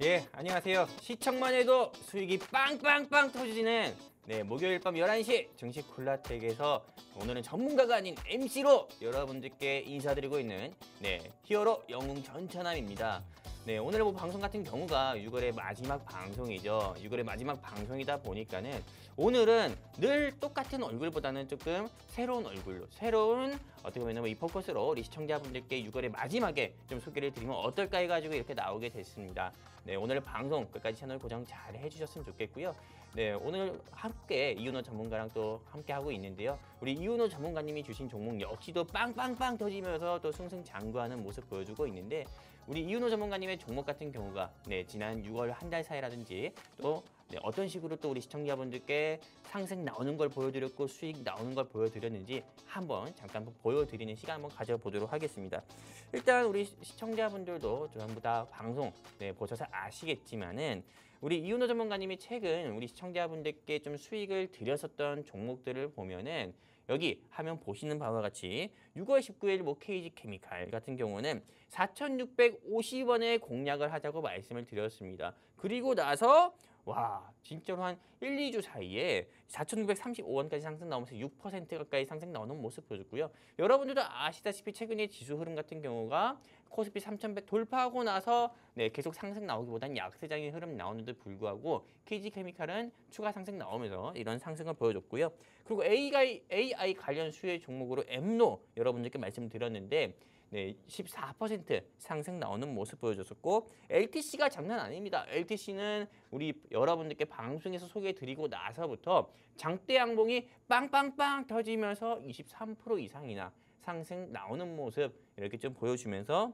예, 안녕하세요. 시청만 해도 수익이 빵빵빵 터지는 목요일 밤 11시 증시 콜라텍에서 오늘은 전문가가 아닌 MC로 여러분들께 인사드리고 있는 히어로 영웅 전천남입니다. 오늘 방송 같은 경우가 6월의 마지막 방송이죠. 6월의 마지막 방송이다 보니까는 오늘은 늘 똑같은 얼굴보다는 조금 새로운 얼굴로, 새로운 어떻게 보면 이 포커스로 우리 시청자분들께 6월의 마지막에 좀 소개를 드리면 어떨까 해가지고 이렇게 나오게 됐습니다. 오늘 방송 끝까지 채널 고정 잘 해주셨으면 좋겠고요. 오늘 함께 이윤호 전문가랑 또 함께 하고 있는데요. 우리 이윤호 전문가님이 주신 종목 역시도 빵빵빵 터지면서 또 승승장구하는 모습 보여주고 있는데, 우리 이윤호 전문가님의 종목 같은 경우가 지난 6월 한 달 사이라든지 또 어떤 식으로 또 우리 시청자분들께 상승 나오는 걸 보여드렸고 수익 나오는 걸 보여드렸는지 한번 잠깐 보여드리는 시간 한번 가져보도록 하겠습니다. 일단 우리 시청자분들도 전부 다 방송 보셔서 아시겠지만은 우리 이윤호 전문가님이 최근 우리 시청자분들께 좀 수익을 드렸었던 종목들을 보면은 여기 화면 보시는 바와 같이 6월 19일 KG케미칼 같은 경우는 4,650원에 공략을 하자고 말씀을 드렸습니다. 그리고 나서 와, 진짜로 한 1, 2주 사이에 4,935원까지 상승 나오면서 6% 가까이 상승 나오는 모습 보여줬고요. 여러분들도 아시다시피 최근에 지수 흐름 같은 경우가 코스피 3,100 돌파하고 나서 계속 상승 나오기보다는 약세장의 흐름 나오는데 불구하고 KG케미칼은 추가 상승 나오면서 이런 상승을 보여줬고요. 그리고 AI 관련 수혜 종목으로 엠노 여러분들께 말씀드렸는데 14% 상승 나오는 모습 보여줬었고, LTC가 장난 아닙니다. LTC는 우리 여러분들께 방송에서 소개해드리고 나서부터 장대 양봉이 빵빵빵 터지면서 23% 이상이나 상승 나오는 모습 이렇게 좀 보여주면서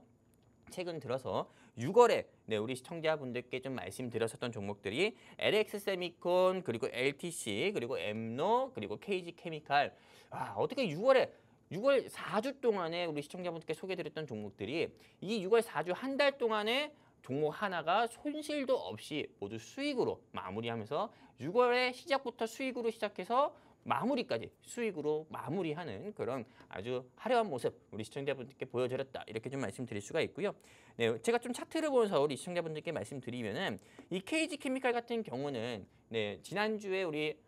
최근 들어서 6월에 우리 시청자분들께 좀 말씀드렸었던 종목들이 LX세미콘, 그리고 LTC, 그리고 엠노, 그리고 KG케미칼. 어떻게 6월 4주 동안에 우리 시청자분들께 소개드렸던 종목들이 이 6월 4주 한 달 동안에 종목 하나가 손실도 없이 모두 수익으로 마무리하면서 6월에 시작부터 수익으로 시작해서 마무리까지 수익으로 마무리하는 그런 아주 화려한 모습 우리 시청자분들께 보여드렸다, 이렇게 좀 말씀드릴 수가 있고요. 제가 좀 차트를 보면서 우리 시청자분들께 말씀드리면은 이 KG케미칼 같은 경우는 지난주에 우리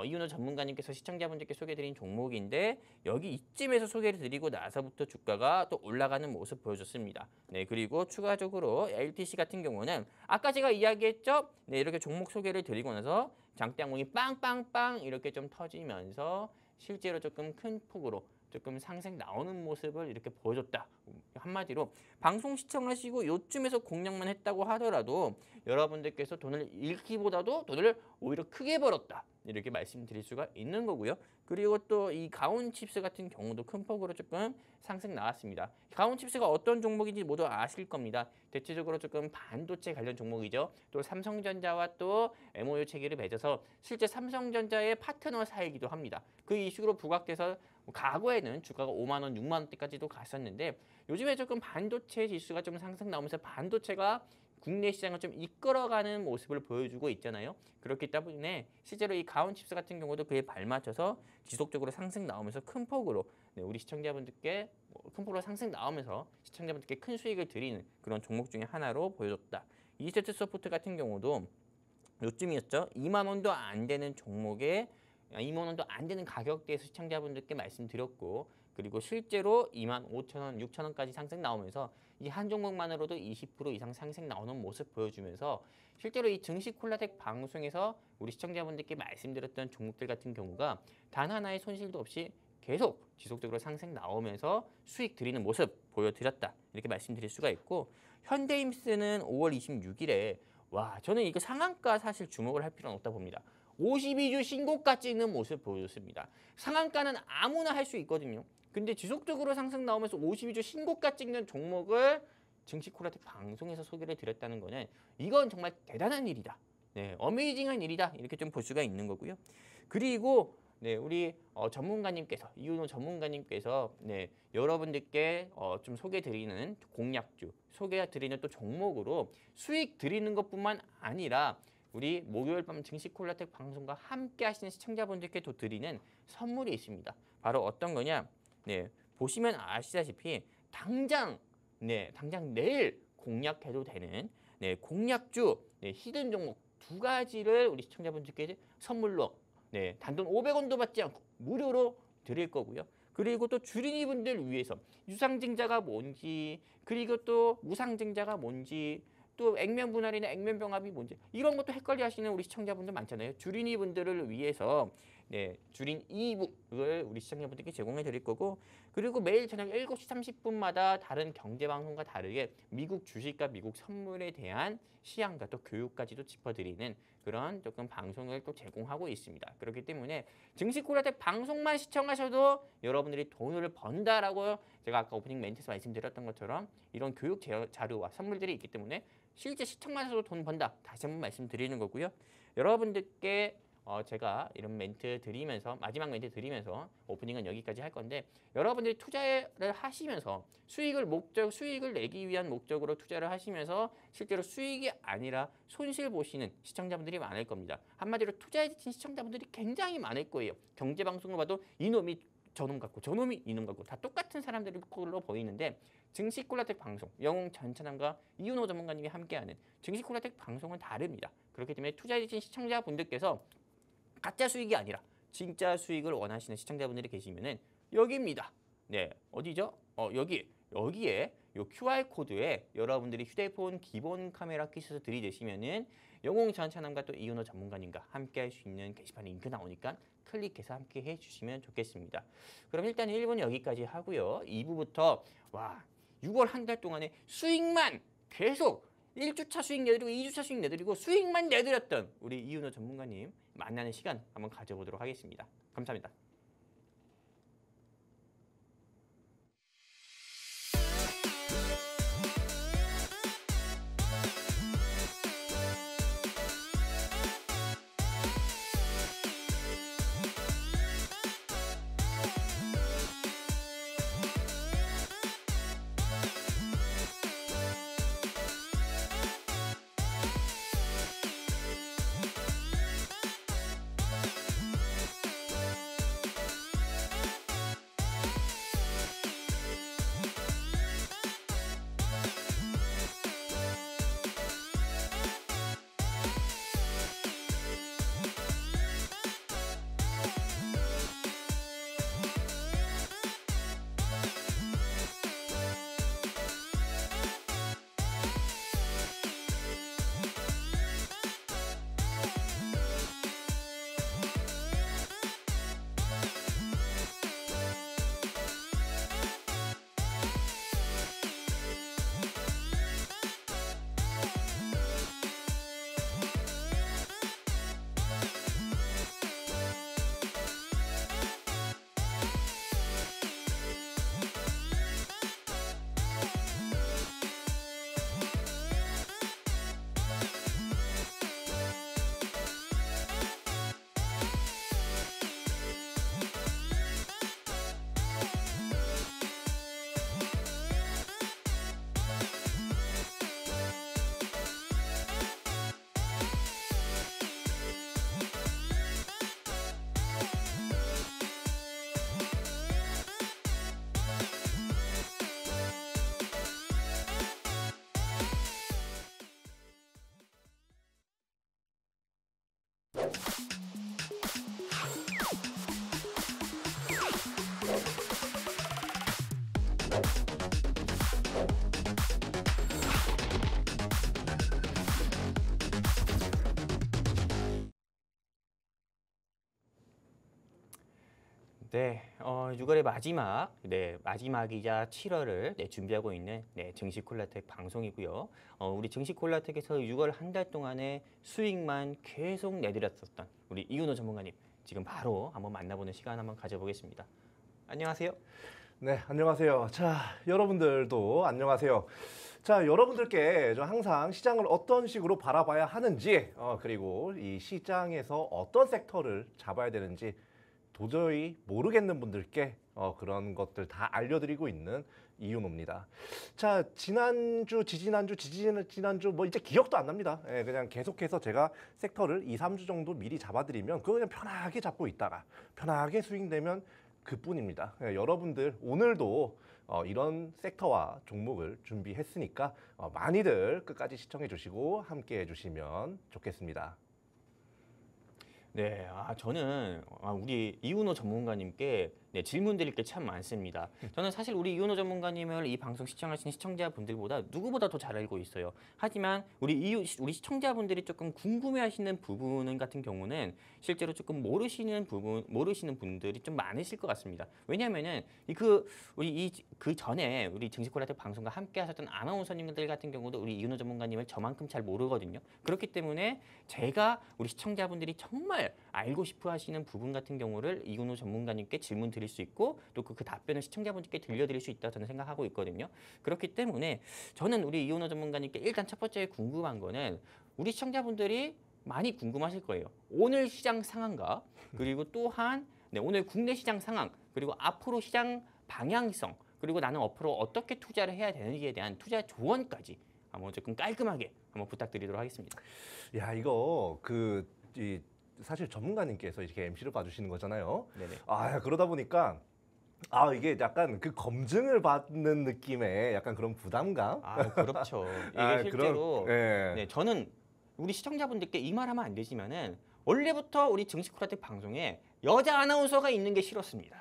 이윤호 전문가님께서 시청자분들께 소개해드린 종목인데, 여기 이쯤에서 소개를 드리고 나서부터 주가가 또 올라가는 모습 보여줬습니다. 그리고 추가적으로 LTC 같은 경우는 아까 제가 이야기했죠. 이렇게 종목 소개를 드리고 나서 장대양봉이 빵빵빵 이렇게 좀 터지면서 실제로 조금 큰 폭으로 조금 상승 나오는 모습을 이렇게 보여줬다. 한마디로 방송 시청하시고 요쯤에서 공략만 했다고 하더라도 여러분들께서 돈을 잃기보다도 돈을 오히려 크게 벌었다, 이렇게 말씀드릴 수가 있는 거고요. 그리고 또 이 가온칩스 같은 경우도 큰 폭으로 조금 상승 나왔습니다. 가온칩스가 어떤 종목인지 모두 아실 겁니다. 대체적으로 조금 반도체 관련 종목이죠. 또 삼성전자와 또 MOU 체계를 맺어서 실제 삼성전자의 파트너 사이기도 합니다. 그 이슈로 부각돼서 과거에는 주가가 5만 원, 6만 원대까지도 갔었는데, 요즘에 조금 반도체 지수가 좀 상승 나오면서 반도체가 국내 시장을 좀 이끌어가는 모습을 보여주고 있잖아요. 그렇기 때문에 실제로 이 가온칩스 같은 경우도 그에 발맞춰서 지속적으로 상승 나오면서 큰 폭으로 우리 시청자분들께 큰 폭으로 상승 나오면서 시청자분들께 큰 수익을 드리는 그런 종목 중에 하나로 보여줬다. 이세트소프트 같은 경우도 요쯤이었죠. 2만 원도 안 되는 종목에 2만 원도 안 되는 가격대에서 시청자분들께 말씀드렸고, 그리고 실제로 2만 5천 원, 6천 원까지 상승 나오면서 이 한 종목만으로도 20% 이상 상승 나오는 모습 보여주면서 실제로 이 증시 콜라텍 방송에서 우리 시청자분들께 말씀드렸던 종목들 같은 경우가 단 하나의 손실도 없이 계속 지속적으로 상승 나오면서 수익 드리는 모습 보여드렸다, 이렇게 말씀드릴 수가 있고, 현대임스는 5월 26일에 저는 이거 상한가 사실 주목을 할 필요는 없다 봅니다. 52주 신고가 찍는 모습 보여줬습니다. 상한가는 아무나 할 수 있거든요. 근데 지속적으로 상승 나오면서 52주 신고가 찍는 종목을 증시 콜라텍 방송에서 소개를 드렸다는 거는 이건 정말 대단한 일이다. 어메이징한 일이다, 이렇게 좀 볼 수가 있는 거고요. 그리고 우리 전문가님께서, 이윤호 전문가님께서 여러분들께 좀 소개드리는 공략주, 소개드리는 또 종목으로 수익 드리는 것뿐만 아니라 우리 목요일 밤 증시 콜라텍 방송과 함께 하시는 시청자분들께 또 드리는 선물이 있습니다. 바로 어떤 거냐? 보시면 아시다시피 당장 내일 공략해도 되는 네, 공략주, 네, 히든 종목 두 가지를 우리 시청자분들께 선물로 네, 단돈 500원도 받지 않고 무료로 드릴 거고요. 그리고 또 주린이 분들 위해서 유상증자가 뭔지, 그리고 또 무상증자가 뭔지, 또 액면 분할이나 액면 병합이 뭔지 이런 것도 헷갈려 하시는 우리 시청자분들 많잖아요. 주린이 분들을 위해서 네, 주린 2북을 우리 시청자분들께 제공해 드릴 거고, 그리고 매일 저녁 7시 30분마다 다른 경제 방송과 다르게 미국 주식과 미국 선물에 대한 시향과 또 교육까지도 짚어드리는 그런 조금 방송을 또 제공하고 있습니다. 그렇기 때문에 증시콜라텍 방송만 시청하셔도 여러분들이 돈을 번다라고 제가 아까 오프닝 멘트에서 말씀드렸던 것처럼 이런 교육 자료와 선물들이 있기 때문에 실제 시청만 해서도 돈 번다. 다시 한번 말씀드리는 거고요. 여러분들께 제가 이런 멘트 드리면서 마지막 멘트 드리면서 오프닝은 여기까지 할 건데, 여러분들이 투자를 하시면서 수익을 내기 위한 목적으로 투자를 하시면서 실제로 수익이 아니라 손실 보시는 시청자분들이 많을 겁니다. 한마디로 투자에 지친 시청자분들이 굉장히 많을 거예요. 경제 방송을 봐도 이놈이 저놈 같고 저놈이 이놈 같고 다 똑같은 사람들이 걸로 보이는데, 증시콜라텍 방송 영웅 전찬환과 이윤호 전문가님이 함께하는 증시콜라텍 방송은 다릅니다. 그렇기 때문에 투자에 지친 시청자분들께서 가짜 수익이 아니라 진짜 수익을 원하시는 시청자분들이 계시면은 여기입니다. 네, 어디죠? 여기에 요 QR 코드에 여러분들이 휴대폰 기본 카메라 켜셔서 들이대시면은 영웅 전찬환과 또 이윤호 전문가님과 함께할 수 있는 게시판 링크 나오니까 클릭해서 함께 해주시면 좋겠습니다. 그럼 일단 1부는 여기까지 하고요. 2부부터 6월 한 달 동안에 수익만 계속 1주차 수익 내드리고 2주차 수익 내드리고 수익만 내드렸던 우리 이윤호 전문가님 만나는 시간 한번 가져보도록 하겠습니다. 감사합니다. 네, 6월의 마지막이자 7월을 준비하고 있는 증시콜라텍 방송이고요. 우리 증시콜라텍에서 6월 한 달 동안의 수익만 계속 내드렸었던 우리 이윤호 전문가님, 지금 바로 한번 만나보는 시간 한번 가져보겠습니다. 안녕하세요. 네, 안녕하세요. 자, 여러분들도 안녕하세요. 자, 여러분들께 저 항상 시장을 어떤 식으로 바라봐야 하는지, 그리고 이 시장에서 어떤 섹터를 잡아야 되는지 도저히 모르겠는 분들께 그런 것들 다 알려드리고 있는 이윤호입니다. 자, 지난주 뭐 이제 기억도 안 납니다. 예, 그냥 계속해서 제가 섹터를 2, 3주 정도 미리 잡아드리면 그거 그냥 편하게 잡고 있다가 편하게 수익 내면 그뿐입니다. 예, 여러분들 오늘도 이런 섹터와 종목을 준비했으니까 많이들 끝까지 시청해 주시고 함께 해주시면 좋겠습니다. 네, 저는 우리 이윤호 전문가님께 네, 질문 드릴 게 참 많습니다. 저는 사실 우리 이윤호 전문가님을 이 방송 시청하시는 시청자분들보다 누구보다 더 잘 알고 있어요. 하지만 우리 시청자분들이 조금 궁금해하시는 부분 같은 경우는 실제로 조금 모르시는 분들이 좀 많으실 것 같습니다. 왜냐하면은 그 전에 우리 증시콜라텍 방송과 함께 하셨던 아나운서님들 같은 경우도 우리 이윤호 전문가님을 저만큼 잘 모르거든요. 그렇기 때문에 제가 우리 시청자분들이 정말 알고 싶어 하시는 부분 같은 경우를 이윤호 전문가님께 질문 드릴 수 있고 또 그 답변을 시청자분들께 들려드릴 수 있다고 저는 생각하고 있거든요. 그렇기 때문에 저는 우리 이윤호 전문가님께 일단 첫 번째 궁금한 거는 우리 시청자분들이 많이 궁금하실 거예요. 오늘 시장 상황과 그리고 또한 네, 오늘 국내 시장 상황 그리고 앞으로 시장 방향성 그리고 나는 앞으로 어떻게 투자를 해야 되는지에 대한 투자 조언까지 한번 조금 깔끔하게 한번 부탁드리도록 하겠습니다. 야, 이거 사실 전문가님께서 이렇게 MC를 봐주시는 거잖아요. 네네. 그러다 보니까 이게 약간 그 검증을 받는 느낌의 약간 그런 부담감? 그렇죠. 이게 실제로 예. 네, 저는 우리 시청자분들께 이 말하면 안 되지만은 원래부터 우리 증시콜라텍 방송에 여자 아나운서가 있는 게 싫었습니다.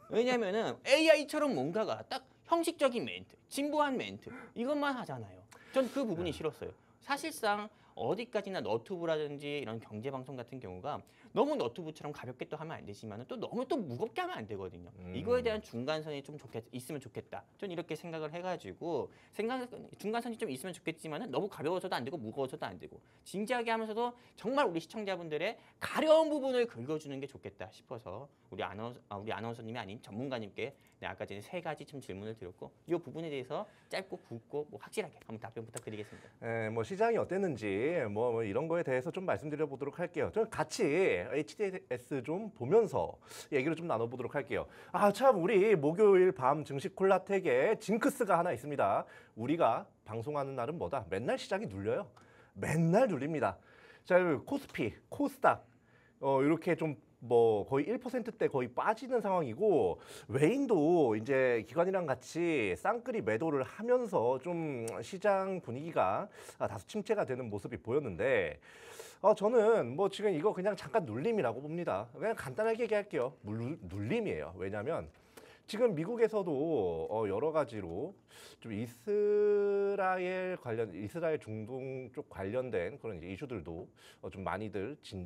왜냐면은 AI처럼 뭔가가 딱 형식적인 멘트, 진부한 멘트 이것만 하잖아요. 전 그 부분이 싫었어요. 사실상 어디까지나 너튜브라든지 이런 경제 방송 같은 경우가 너무 너튜브처럼 가볍게 또 하면 안 되지만 또 너무 또 무겁게 하면 안 되거든요. 이거에 대한 중간선이 좀 있으면 좋겠다. 전 이렇게 생각을 해가지고 중간선이 좀 있으면 좋겠지만은 너무 가벼워서도 안 되고 무거워서도 안 되고 진지하게 하면서도 정말 우리 시청자분들의 가려운 부분을 긁어주는 게 좋겠다 싶어서 우리 아나운서님이 아닌 전문가님께 아까 전에 3가지 좀 질문을 드렸고 이 부분에 대해서 짧고 굵고 확실하게 한번 답변 부탁드리겠습니다. 뭐 시장이 어땠는지 뭐 이런 거에 대해서 좀 말씀드려 보도록 할게요. 좀 같이 HTS 좀 보면서 얘기를 좀 나눠보도록 할게요. 참 우리 목요일 밤 증시콜라텍에 징크스가 하나 있습니다. 우리가 방송하는 날은 뭐다? 맨날 시장이 눌려요. 맨날 눌립니다. 자, 코스피, 코스닥 이렇게 좀 뭐 거의 1%대 거의 빠지는 상황이고 외인도 이제 기관이랑 같이 쌍끌이 매도를 하면서 좀 시장 분위기가 다소 침체가 되는 모습이 보였는데 저는 뭐 지금 이거 그냥 잠깐 눌림이라고 봅니다. 그냥 간단하게 얘기할게요. 눌림이에요. 왜냐하면 지금 미국에서도 여러 가지로 좀 이스라엘 중동 쪽 관련된 그런 이제 이슈들도 좀 많이들 좀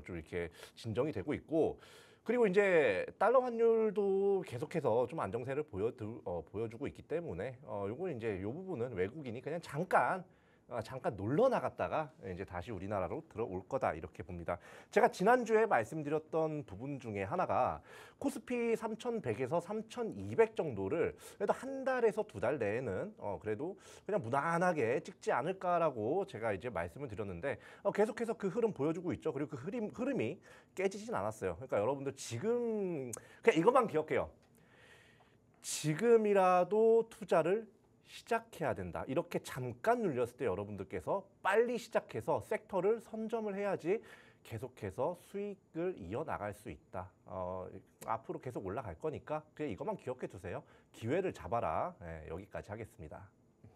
이렇게 진정이 되고 있고 그리고 이제 달러 환율도 계속해서 좀 안정세를 보여주고 있기 때문에 요건 이제 요 부분은 외국인이 그냥 잠깐 놀러 나갔다가 이제 다시 우리나라로 들어올 거다 이렇게 봅니다. 제가 지난주에 말씀드렸던 부분 중에 하나가 코스피 3,100에서 3,200 정도를 그래도 한 달에서 2달 내에는 그래도 그냥 무난하게 찍지 않을까라고 제가 이제 말씀을 드렸는데 계속해서 그 흐름 보여주고 있죠. 그리고 그 흐름이 깨지진 않았어요. 그러니까 여러분들 지금 그냥 이것만 기억해요. 지금이라도 투자를 시작해야 된다. 이렇게 잠깐 눌렸을 때 여러분들께서 빨리 시작해서 섹터를 선점을 해야지 계속해서 수익을 이어나갈 수 있다. 앞으로 계속 올라갈 거니까 그냥 이것만 기억해 두세요. 기회를 잡아라. 네, 여기까지 하겠습니다.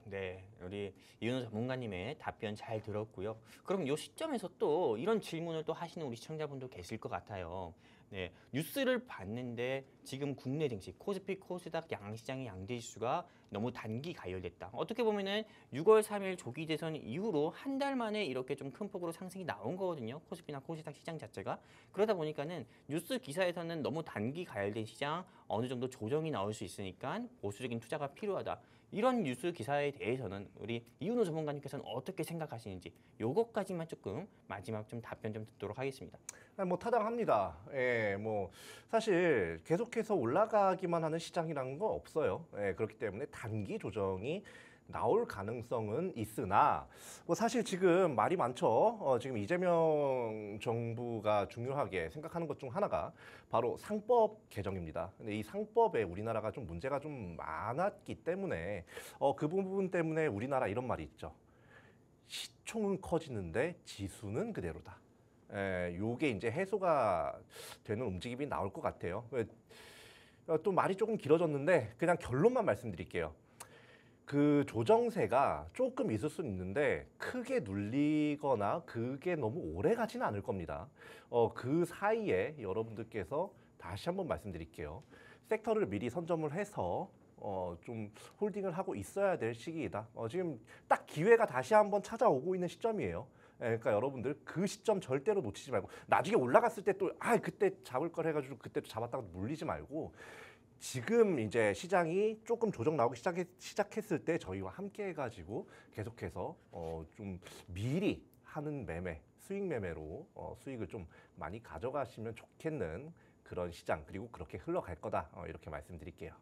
네, 우리 이윤호 전문가님의 답변 잘 들었고요. 그럼 이 시점에서 또 이런 질문을 또 하시는 우리 시청자분도 계실 것 같아요. 네, 뉴스를 봤는데 지금 국내 증시 코스피, 코스닥 양시장의 양대지수가 너무 단기 가열됐다. 어떻게 보면은 6월 3일 조기 대선 이후로 한 달 만에 이렇게 좀 큰 폭으로 상승이 나온 거거든요. 코스피나 코스닥 시장 자체가. 그러다 보니까는 뉴스 기사에서는 너무 단기 가열된 시장 어느 정도 조정이 나올 수 있으니까 보수적인 투자가 필요하다. 이런 뉴스 기사에 대해서는 우리 이윤호 전문가님께서는 어떻게 생각하시는지 요것까지만 조금 마지막 좀 답변 좀 듣도록 하겠습니다. 뭐 타당합니다. 예, 뭐 사실 계속해서 올라가기만 하는 시장이라는 거 없어요. 예, 그렇기 때문에 단기 조정이 나올 가능성은 있으나 뭐 사실 지금 말이 많죠. 지금 이재명 정부가 중요하게 생각하는 것 중 하나가 바로 상법 개정입니다. 근데 이 상법에 우리나라가 좀 문제가 좀 많았기 때문에 그 부분 때문에 우리나라 이런 말이 있죠. 시총은 커지는데 지수는 그대로다. 요게 이제 해소가 되는 움직임이 나올 것 같아요. 또 말이 조금 길어졌는데 그냥 결론만 말씀드릴게요. 그 조정세가 조금 있을 수는 있는데 크게 눌리거나 그게 너무 오래 가지는 않을 겁니다. 그 사이에 여러분들께서 다시 한번 말씀드릴게요. 섹터를 미리 선점을 해서 좀 홀딩을 하고 있어야 될 시기이다. 지금 딱 기회가 다시 한번 찾아오고 있는 시점이에요. 그러니까 여러분들 그 시점 절대로 놓치지 말고 나중에 올라갔을 때 또 그때 잡을 걸 해가지고 그때 또 잡았다가 물리지 말고 지금 이제 시장이 조금 조정 나오기 시작했을 때 저희와 함께 해가지고 계속해서 좀 미리 하는 매매, 수익 매매로 수익을 좀 많이 가져가시면 좋겠는 그런 시장 그리고 그렇게 흘러갈 거다 이렇게 말씀드릴게요.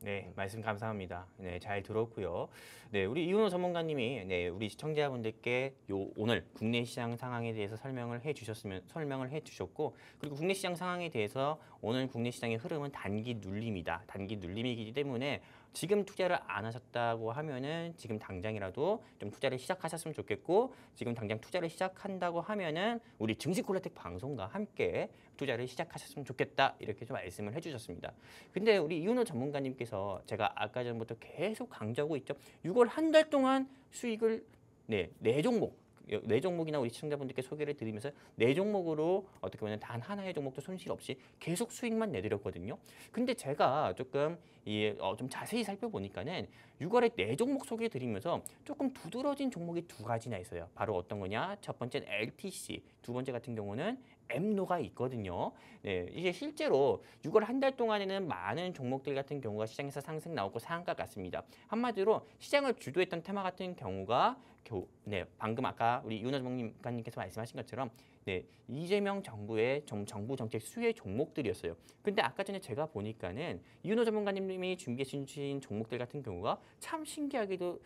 네, 말씀 감사합니다. 네, 잘 들었고요. 네, 우리 이윤호 전문가님이 우리 시청자분들께 오늘 국내 시장 상황에 대해서 설명을 해주셨고, 그리고 국내 시장 상황에 대해서 오늘 국내 시장의 흐름은 단기 눌림이다. 단기 눌림이기 때문에 지금 투자를 안 하셨다고 하면은 지금 당장이라도 좀 투자를 시작하셨으면 좋겠고, 지금 당장 투자를 시작한다고 하면은 우리 증시콜라텍 방송과 함께 투자를 시작하셨으면 좋겠다, 이렇게 좀 말씀을 해주셨습니다. 근데 우리 이윤호 전문가님께서 제가 아까 전부터 계속 강조하고 있죠. 6월 한 달 동안 수익을 네 종목이나 우리 시청자분들께 소개를 드리면서 네 종목으로 어떻게 보면 단 하나의 종목도 손실 없이 계속 수익만 내드렸거든요. 근데 제가 조금 좀 자세히 살펴보니까는 6월에 네 종목 소개해 드리면서 조금 두드러진 종목이 두 가지나 있어요. 바로 어떤 거냐? 첫 번째는 LTC, 두 번째 같은 경우는 엠노가 있거든요. 네, 이게 실제로 6월 한 달 동안에는 많은 종목들 같은 경우가 시장에서 상승 나오고 상한가 같습니다. 한마디로 시장을 주도했던 테마 같은 경우가 방금 아까 우리 이윤호 전문가님께서 말씀하신 것처럼 이재명 정부의 정부 정책 수혜 종목들이었어요. 근데 아까 전에 제가 보니까는 이윤호 전문가님이 준비해 주신 종목들 같은 경우가 참 신기하게도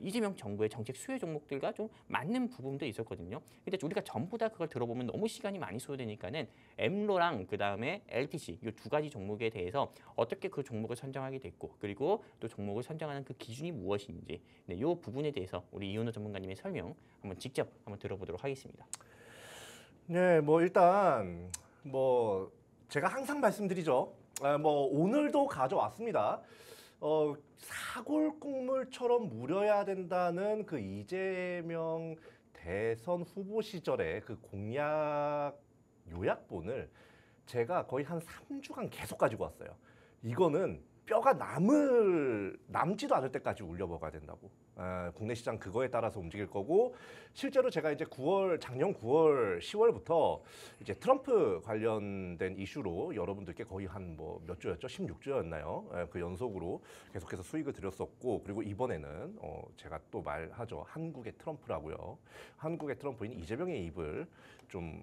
이재명 정부의 정책 수혜 종목들과 좀 맞는 부분도 있었거든요. 근데 우리가 전부 다 그걸 들어보면 너무 시간이 많이 소요되니까는 엠로랑 그 다음에 LTC 이 두 가지 종목에 대해서 어떻게 그 종목을 선정하게 됐고, 그리고 또 종목을 선정하는 그 기준이 무엇인지 이 부분에 대해서 우리 이윤호 전문가님의 설명 한번 직접 한번 들어보도록 하겠습니다. 네, 뭐 일단 뭐 제가 항상 말씀드리죠. 뭐 오늘도 가져왔습니다. 사골국물처럼 무려야 된다는 그 이재명 대선 후보 시절의 그 공약 요약본을 제가 거의 한 3주간 계속 가지고 왔어요. 이거는 뼈가 남지도 않을 때까지 울려먹어야 된다고. 국내 시장 그거에 따라서 움직일 거고, 실제로 제가 이제 작년 9월, 10월부터 이제 트럼프 관련된 이슈로 여러분들께 거의 한 몇 주였죠? 16주였나요? 그 연속으로 계속해서 수익을 드렸었고, 그리고 이번에는 제가 또 말하죠. 한국의 트럼프라고요. 한국의 트럼프인 이재명의 입을 좀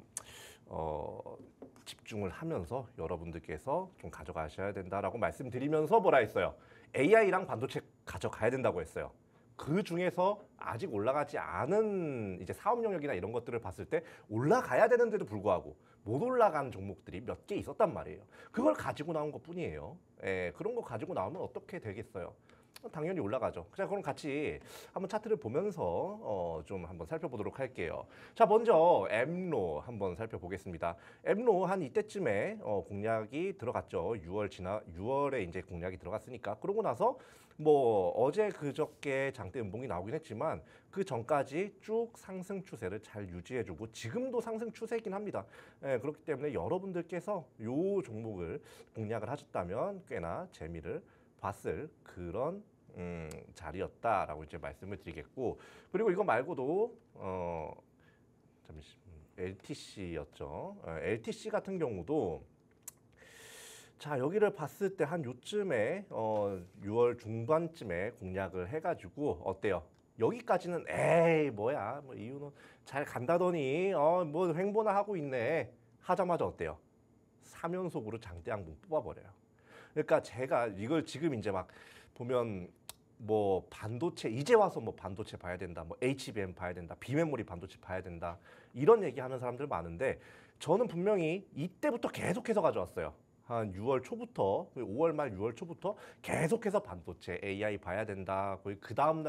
집중을 하면서 여러분들께서 좀 가져가셔야 된다라고 말씀드리면서 뭐라 했어요? AI랑 반도체 가져가야 된다고 했어요. 그 중에서 아직 올라가지 않은 이제 사업 영역이나 이런 것들을 봤을 때 올라가야 되는데도 불구하고 못 올라간 종목들이 몇 개 있었단 말이에요. 그걸 가지고 나온 것뿐이에요. 그런 거 가지고 나오면 어떻게 되겠어요? 당연히 올라가죠. 자, 그럼 같이 한번 차트를 보면서 좀 한번 살펴보도록 할게요. 자, 먼저 엠로 한번 살펴보겠습니다. 엠로 한 이때쯤에 공략이 들어갔죠. 6월에 이제 공략이 들어갔으니까. 그러고 나서 뭐 어제 그저께 장대 음봉이 나오긴 했지만 그 전까지 쭉 상승 추세를 잘 유지해주고 지금도 상승 추세이긴 합니다. 그렇기 때문에 여러분들께서 요 종목을 공략을 하셨다면 꽤나 재미를 봤을 그런 자리였다라고 이제 말씀을 드리겠고, 그리고 이거 말고도 LTC였죠. LTC 같은 경우도 자, 여기를 봤을 때 한 요쯤에 6월 중반쯤에 공략을 해가지고 어때요? 여기까지는 에이 뭐야 뭐 이유는 잘 간다더니 뭐 횡보나 하고 있네 하자마자 어때요? 3연속으로 장대양봉 뽑아버려요. 그러니까 제가 이걸 지금 이제 막 보면 뭐 반도체 이제 와서 뭐 반도체 봐야 된다, 뭐 HBM 봐야 된다, 비메모리 반도체 봐야 된다 이런 얘기하는 사람들 많은데 저는 분명히 이때부터 계속해서 가져왔어요. 한 6월 초부터 5월 말 6월 초부터 계속해서 반도체 AI 봐야 된다. 거의 그 다음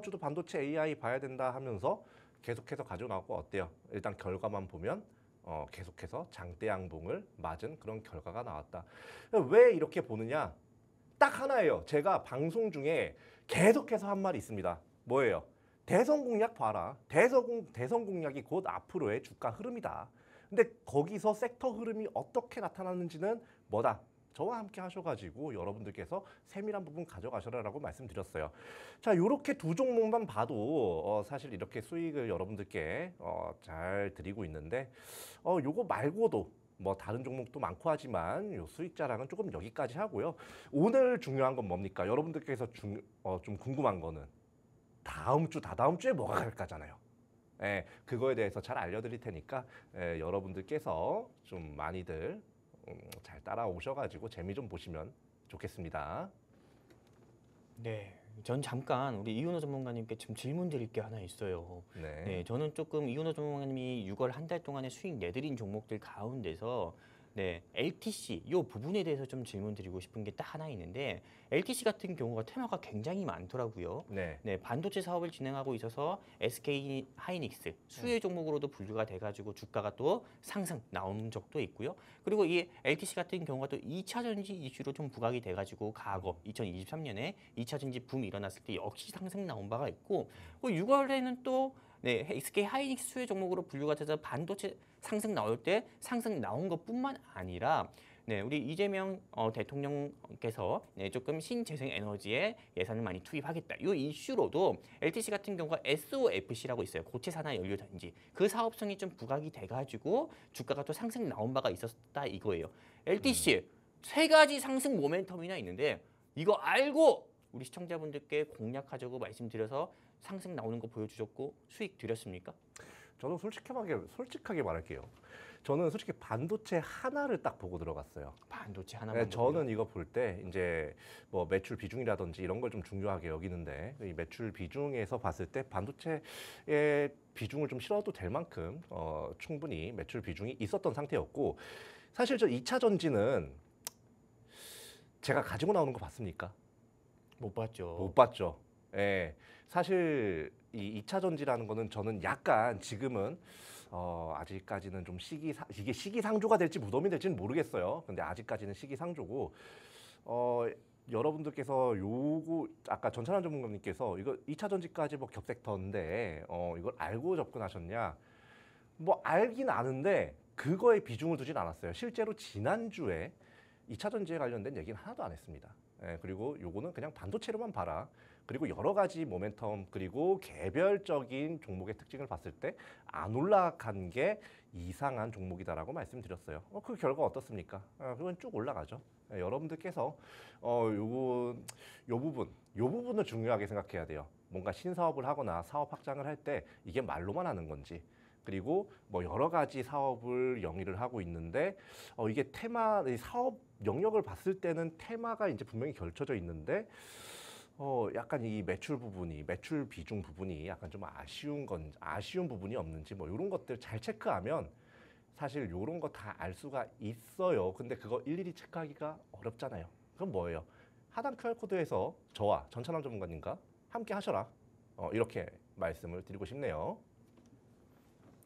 주도 반도체 AI 봐야 된다 하면서 계속해서 가지고 나왔고 어때요? 일단 결과만 보면 계속해서 장대 양봉을 맞은 그런 결과가 나왔다. 왜 이렇게 보느냐? 딱 하나예요. 제가 방송 중에 계속해서 한 말이 있습니다. 뭐예요? 대선 공약 봐라. 대선 공약이 곧 앞으로의 주가 흐름이다. 근데 거기서 섹터 흐름이 어떻게 나타나는지는 뭐다? 저와 함께 하셔가지고 여러분들께서 세밀한 부분 가져가셔라라고 말씀드렸어요. 자, 이렇게 두 종목만 봐도 사실 이렇게 수익을 여러분들께 잘 드리고 있는데 요거 말고도 뭐 다른 종목도 많고 하지만 요 수익 자랑은 조금 여기까지 하고요. 오늘 중요한 건 뭡니까? 여러분들께서 좀 궁금한 거는 다음 주, 다다음 주에 뭐가 갈까잖아요. 예, 그거에 대해서 잘 알려드릴 테니까 여러분들께서 좀 많이들 잘 따라오셔가지고 재미 좀 보시면 좋겠습니다. 네, 전 잠깐 우리 이윤호 전문가님께 좀 질문 드릴 게 하나 있어요. 네. 네, 저는 조금 이윤호 전문가님이 6월 한 달 동안에 수익 내드린 종목들 가운데서 네, LTC 이 부분에 대해서 좀 질문 드리고 싶은 게 딱 하나 있는데 LTC 같은 경우가 테마가 굉장히 많더라고요. 네. 네, 반도체 사업을 진행하고 있어서 SK 하이닉스 수혜 종목으로도 분류가 돼가지고 주가가 또 상승 나온 적도 있고요. 그리고 이 LTC 같은 경우가 또 2차 전지 이슈로 좀 부각이 돼가지고 과거 2023년에 2차 전지 붐이 일어났을 때 역시 상승 나온 바가 있고 6월에는 또 네, SK 하이닉스 수혜 종목으로 분류가 돼서 반도체 상승 나올 때 상승 나온 것뿐만 아니라 네, 우리 이재명 대통령께서 네, 조금 신재생 에너지에 예산을 많이 투입하겠다. 이 이슈로도 LTC 같은 경우가 SOFC라고 있어요. 고체 산화 연료 단지. 그 사업성이 좀 부각이 돼가지고 주가가 또 상승 나온 바가 있었다 이거예요. LTC 세 가지 상승 모멘텀이나 있는데 이거 알고 우리 시청자분들께 공략하자고 말씀드려서 상승 나오는 거 보여주셨고 수익 드렸습니까? 저는 솔직하게 말할게요. 저는 솔직히 반도체 하나를 딱 보고 들어갔어요. 반도체 하나만 네, 저는 이거 볼 때 이제 뭐 매출 비중이라든지 이런 걸 좀 중요하게 여기는데 이 매출 비중에서 봤을 때 반도체의 비중을 좀 실어도 될 만큼 충분히 매출 비중이 있었던 상태였고 사실 저 2차 전지는 제가 가지고 나오는 거 봤습니까? 못 봤죠. 못 봤죠. 예. 사실 이 2차 전지라는 거는 저는 약간 지금은 아직까지는 좀 이게 시기상조가 될지 무덤이 될지는 모르겠어요. 근데 아직까지는 시기상조고 여러분들께서 요거 아까 전찬환 전문가님께서 이거 2차 전지까지 뭐 겹섹터인데 이걸 알고 접근하셨냐? 뭐 알긴 아는데 그거에 비중을 두진 않았어요. 실제로 지난주에 2차 전지에 관련된 얘기는 하나도 안 했습니다. 예, 그리고 요거는 그냥 반도체로만 봐라. 그리고 여러 가지 모멘텀 그리고 개별적인 종목의 특징을 봤을 때 안 올라간 게 이상한 종목이다라고 말씀드렸어요. 그 결과 어떻습니까? 그건 쭉 올라가죠. 예, 여러분들께서 요 부분을 중요하게 생각해야 돼요. 뭔가 신사업을 하거나 사업 확장을 할 때 이게 말로만 하는 건지 그리고 뭐 여러 가지 사업을 영위를 하고 있는데 이게 이 사업 영역을 봤을 때는 테마가 이제 분명히 결쳐져 있는데 약간 이 매출 비중 부분이 약간 좀 아쉬운 부분이 없는지 뭐 이런 것들 잘 체크하면 사실 이런 거 다 알 수가 있어요. 근데 그거 일일이 체크하기가 어렵잖아요. 그럼 뭐예요? 하단 QR코드에서 저와 전찬환 전문가님과 함께 하셔라. 이렇게 말씀을 드리고 싶네요.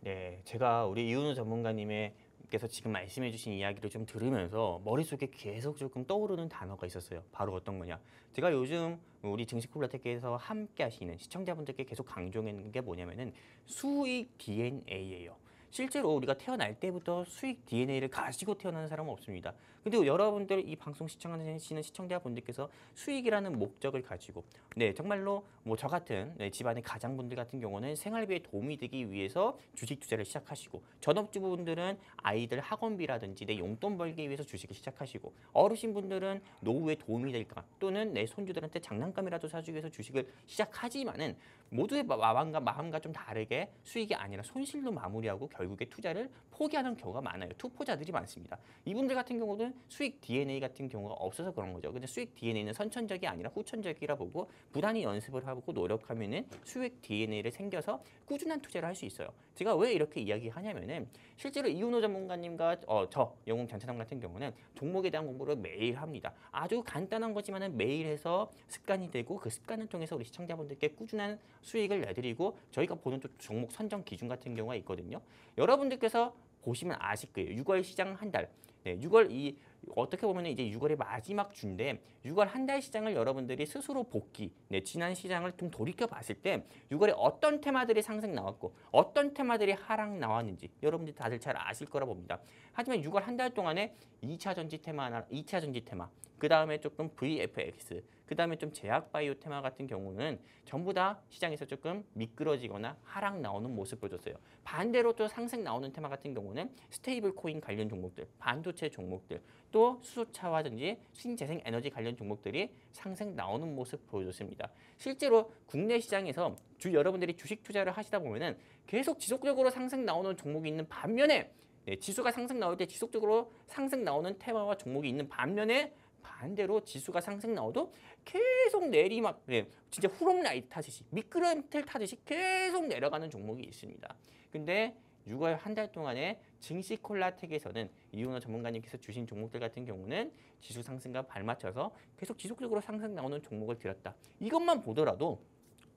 네, 제가 우리 이윤호 전문가님께서 지금 말씀해주신 이야기를 좀 들으면서 머릿속에 계속 조금 떠오르는 단어가 있었어요. 바로 어떤 거냐? 제가 요즘 우리 증시콜라텍에서 함께 하시는 시청자분들께 계속 강조하는 게 뭐냐면은 수익 DNA예요. 실제로 우리가 태어날 때부터 수익 DNA를 가지고 태어나는 사람은 없습니다. 근데 여러분들 이 방송 시청하시는 시청자분들께서 수익이라는 목적을 가지고 네 정말로 뭐 저 같은 집안의 가장분들 같은 경우는 생활비에 도움이 되기 위해서 주식 투자를 시작하시고 전업주부분들은 아이들 학원비라든지 내 용돈 벌기 위해서 주식을 시작하시고 어르신분들은 노후에 도움이 될까 또는 내 손주들한테 장난감이라도 사주기 위해서 주식을 시작하지만은 모두의 마음과 좀 다르게 수익이 아니라 손실로 마무리하고 결국에 투자를 포기하는 경우가 많아요. 투포자들이 많습니다. 이분들 같은 경우는 수익 DNA 같은 경우가 없어서 그런 거죠. 근데 수익 DNA는 선천적이 아니라 후천적이라 보고 부단히 연습을 하고 노력하면은 수익 DNA를 생겨서 꾸준한 투자를 할 수 있어요. 제가 왜 이렇게 이야기하냐면은 실제로 이윤호 전문가님과 저 영웅 전차장 같은 경우는 종목에 대한 공부를 매일 합니다. 아주 간단한 거지만은 매일 해서 습관이 되고 그 습관을 통해서 우리 시청자분들께 꾸준한 수익을 내드리고 저희가 보는 또 종목 선정 기준 같은 경우가 있거든요. 여러분들께서 보시면 아실 거예요. 6월 시장 한 달. 네, 6월 어떻게 보면 이제 6월의 마지막 주인데 6월 한 달 시장을 여러분들이 스스로 복귀, 네, 지난 시장을 좀 돌이켜 봤을 때 6월에 어떤 테마들이 상승 나왔고 어떤 테마들이 하락 나왔는지 여러분들이 다들 잘 아실 거라 봅니다. 하지만 6월 한 달 동안에 2차 전지 테마, 그 다음에 조금 VFX, 그 다음에 좀 제약바이오 테마 같은 경우는 전부 다 시장에서 조금 미끄러지거나 하락 나오는 모습 보여줬어요. 반대로 또 상승 나오는 테마 같은 경우는 스테이블 코인 관련 종목들, 반도체 종목들, 또 수소차와든지 신재생 에너지 관련 종목들이 상승 나오는 모습 보여줬습니다. 실제로 국내 시장에서 여러분들이 주식 투자를 하시다 보면은 계속 지속적으로 상승 나오는 종목이 있는 반면에 지수가 상승 나올 때 지속적으로 상승 나오는 테마와 종목이 있는 반면에 반대로 지수가 상승 나와도 계속 내리막, 진짜 후렴라이트 타듯이 미끄럼틀 타듯이 계속 내려가는 종목이 있습니다. 근데 6월 한 달 동안에 증시 콜라텍에서는 이윤호 전문가님께서 주신 종목들 같은 경우는 지수 상승과 발맞춰서 계속 지속적으로 상승 나오는 종목을 들었다. 이것만 보더라도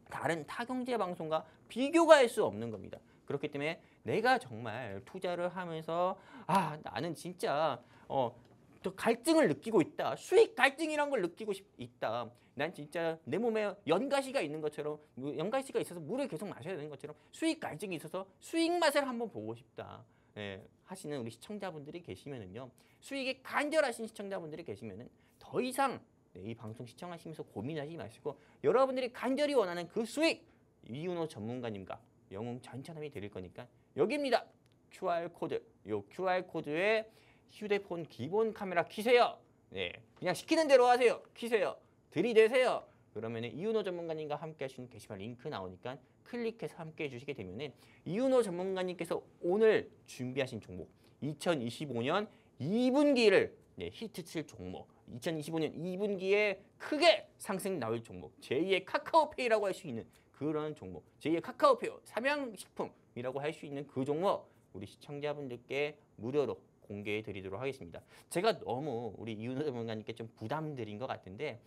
다른 타경제 방송과 비교가 할 수 없는 겁니다. 그렇기 때문에 내가 정말 투자를 하면서 나는 진짜 또 갈증을 느끼고 있다. 수익 갈증이란 걸 느끼고 있다. 난 진짜 내 몸에 연가시가 있는 것처럼, 연가시가 있어서 물을 계속 마셔야 되는 것처럼 수익 갈증이 있어서 수익 맛을 한번 보고 싶다. 하시는 우리 시청자분들이 계시면은요. 수익이 간절하신 시청자분들이 계시면은 더 이상 이 방송 시청하시면서 고민하지 마시고 여러분들이 간절히 원하는 그 수익 이윤호 전문가님과 영웅 전천함이 드릴 거니까 여기입니다. QR코드. 요 QR코드에 휴대폰 기본 카메라 키세요. 네, 그냥 시키는 대로 하세요. 키세요. 들이대세요. 그러면 이윤호 전문가님과 함께 하시는 게시판 링크 나오니까 클릭해서 함께 해주시게 되면 이윤호 전문가님께서 오늘 준비하신 종목 2025년 2분기를 히트칠 종목 2025년 2분기에 크게 상승 나올 종목 제2의 카카오페이라고 할 수 있는 그런 종목 제2의 카카오페이 삼양식품이라고 할 수 있는 그 종목 우리 시청자분들께 무료로 공개해 드리도록 하겠습니다. 제가 너무 우리 이윤호 전문가님께 좀 부담 드린 것 같은데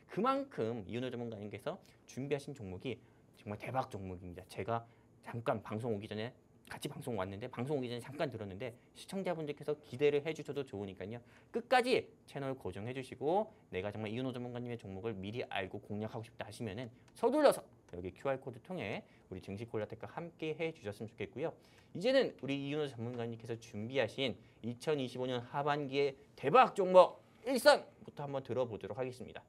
그만큼 이윤호 전문가님께서 준비하신 종목이 정말 대박 종목입니다. 제가 잠깐 방송 오기 전에 같이 방송 왔는데 방송 오기 전에 잠깐 들었는데 시청자분들께서 기대를 해주셔도 좋으니까요. 끝까지 채널 고정해 주시고 내가 정말 이윤호 전문가님의 종목을 미리 알고 공략하고 싶다 하시면은 서둘러서 여기 QR코드 통해 우리 증시 콜라텍과 함께 해주셨으면 좋겠고요. 이제는 우리 이윤호 전문가님께서 준비하신 2025년 하반기의 대박 종목 1선부터 한번 들어보도록 하겠습니다.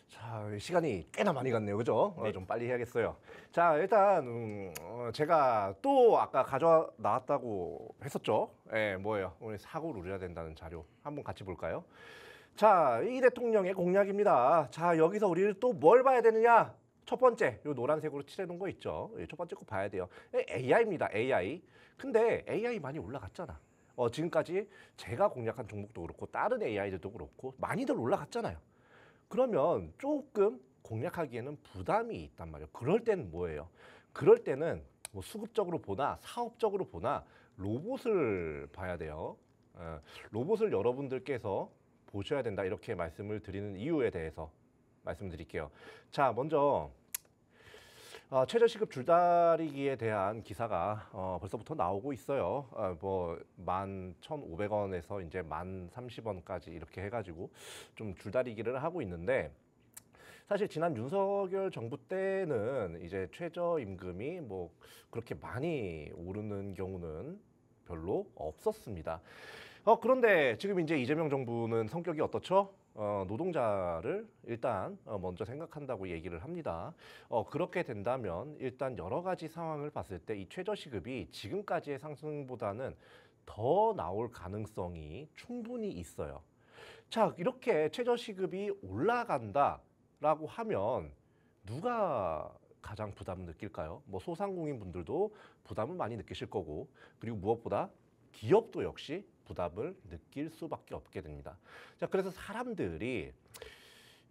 자, 시간이 꽤나 많이 갔네요. 그죠? 네. 좀 빨리 해야겠어요. 자, 일단 제가 또 아까 가져와 나왔다고 했었죠. 뭐예요? 오늘 사고를 누려야 된다는 자료 한번 같이 볼까요? 자, 이 대통령의 공약입니다. 자, 여기서 우리를 또 뭘 봐야 되느냐? 첫 번째, 요 노란색으로 칠해놓은 거 있죠. 첫 번째 거 봐야 돼요. AI입니다. AI. 근데 AI 많이 올라갔잖아. 지금까지 제가 공략한 종목도 그렇고 다른 AI들도 그렇고 많이들 올라갔잖아요. 그러면 조금 공략하기에는 부담이 있단 말이에요. 그럴 때는 뭐예요? 그럴 때는 뭐 수급적으로 보나 사업적으로 보나 로봇을 봐야 돼요. 로봇을 여러분들께서 보셔야 된다 이렇게 말씀을 드리는 이유에 대해서 말씀드릴게요. 자, 먼저 최저시급 줄다리기에 대한 기사가 벌써부터 나오고 있어요. 뭐 11,500원에서 이제 1030원까지 이렇게 해가지고 좀 줄다리기를 하고 있는데 사실 지난 윤석열 정부 때는 이제 최저임금이 뭐 그렇게 많이 오르는 경우는 별로 없었습니다. 그런데 지금 이제 이재명 정부는 성격이 어떻죠? 노동자를 일단 먼저 생각한다고 얘기를 합니다. 그렇게 된다면 일단 여러 가지 상황을 봤을 때 이 최저시급이 지금까지의 상승보다는 더 나올 가능성이 충분히 있어요. 자, 이렇게 최저시급이 올라간다라고 하면 누가 가장 부담을 느낄까요? 뭐 소상공인 분들도 부담을 많이 느끼실 거고 그리고 무엇보다 기업도 역시 부담을 느낄 수밖에 없게 됩니다. 자, 그래서 사람들이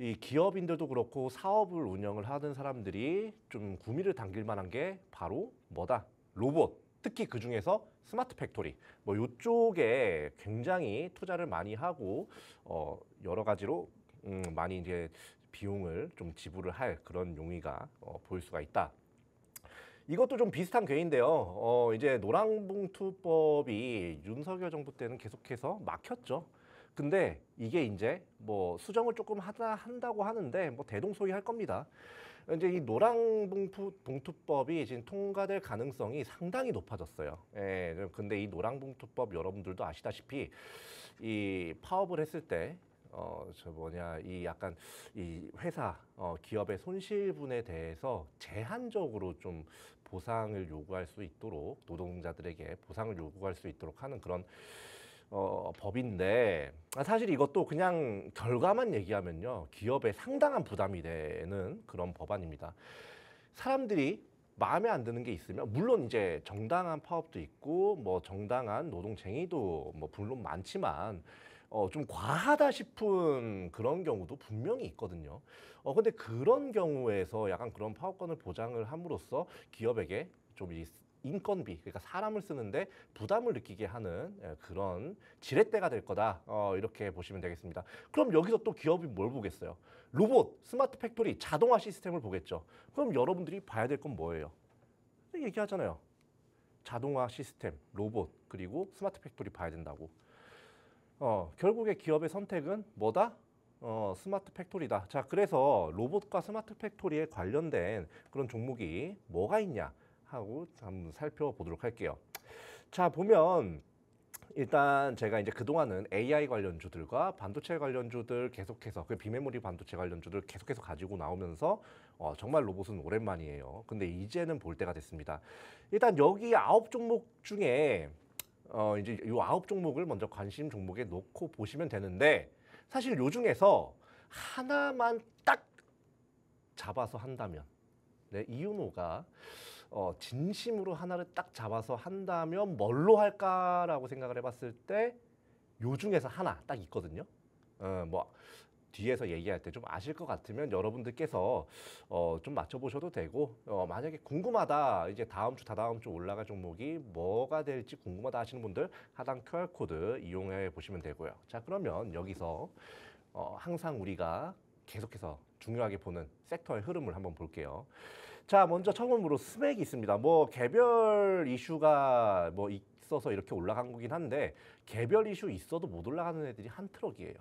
이 기업인들도 그렇고 사업을 운영을 하는 사람들이 좀 구미를 당길 만한 게 바로 뭐다? 로봇. 특히 그 중에서 스마트 팩토리. 뭐 이쪽에 굉장히 투자를 많이 하고 여러 가지로 많이 이제 비용을 좀 지불을 할 그런 용의가 보일 수가 있다. 이것도 좀 비슷한 궤인데요. 이제 노란봉투법이 윤석열 정부 때는 계속해서 막혔죠. 근데 이게 이제 뭐 수정을 조금 한다고 하는데 뭐 대동소이할 겁니다. 이제 이 노란봉투법이 지금 통과될 가능성이 상당히 높아졌어요. 예, 근데 이 노란봉투법 여러분들도 아시다시피 이 파업을 했을 때 이 약간 이 회사, 기업의 손실분에 대해서 제한적으로 좀 보상을 요구할 수 있도록 노동자들에게 보상을 요구할 수 있도록 하는 그런 법인데 사실 이것도 그냥 결과만 얘기하면요 기업에 상당한 부담이 되는 그런 법안입니다. 사람들이 마음에 안 드는 게 있으면 물론 이제 정당한 파업도 있고 뭐 정당한 노동쟁의도 뭐 물론 많지만 좀 과하다 싶은 그런 경우도 분명히 있거든요. 근데 그런 경우에서 약간 그런 파업권을 보장을 함으로써 기업에게 좀 이 인건비, 그러니까 사람을 쓰는데 부담을 느끼게 하는 그런 지렛대가 될 거다. 이렇게 보시면 되겠습니다. 그럼 여기서 또 기업이 뭘 보겠어요? 로봇, 스마트 팩토리, 자동화 시스템을 보겠죠. 그럼 여러분들이 봐야 될 건 뭐예요? 얘기하잖아요. 자동화 시스템, 로봇, 그리고 스마트 팩토리 봐야 된다고. 결국에 기업의 선택은 뭐다? 스마트 팩토리다. 자, 그래서 로봇과 스마트 팩토리에 관련된 그런 종목이 뭐가 있냐 하고 한번 살펴보도록 할게요. 자, 보면 일단 제가 이제 그동안은 AI 관련주들과 반도체 관련주들 계속해서 그 비메모리 반도체 관련주들 계속해서 가지고 나오면서 정말 로봇은 오랜만이에요. 근데 이제는 볼 때가 됐습니다. 일단 여기 9종목 중에 이제 이 9종목을 먼저 관심 종목에 놓고 보시면 되는데 사실 요 중에서 하나만 딱 잡아서 한다면 이윤호가 진심으로 하나를 딱 잡아서 한다면 뭘로 할까라고 생각을 해봤을 때 요 중에서 하나 딱 있거든요. 뭐 뒤에서 얘기할 때 좀 아실 것 같으면 여러분들께서 좀 맞춰보셔도 되고 만약에 궁금하다 이제 다음 주 다다음 주 올라갈 종목이 뭐가 될지 궁금하다 하시는 분들 하단 QR코드 이용해 보시면 되고요. 자, 그러면 여기서 항상 우리가 계속해서 중요하게 보는 섹터의 흐름을 한번 볼게요. 자, 먼저 처음으로 스맥이 있습니다. 뭐 개별 이슈가 뭐 있어서 이렇게 올라간 거긴 한데 개별 이슈 있어도 못 올라가는 애들이 한 트럭이에요.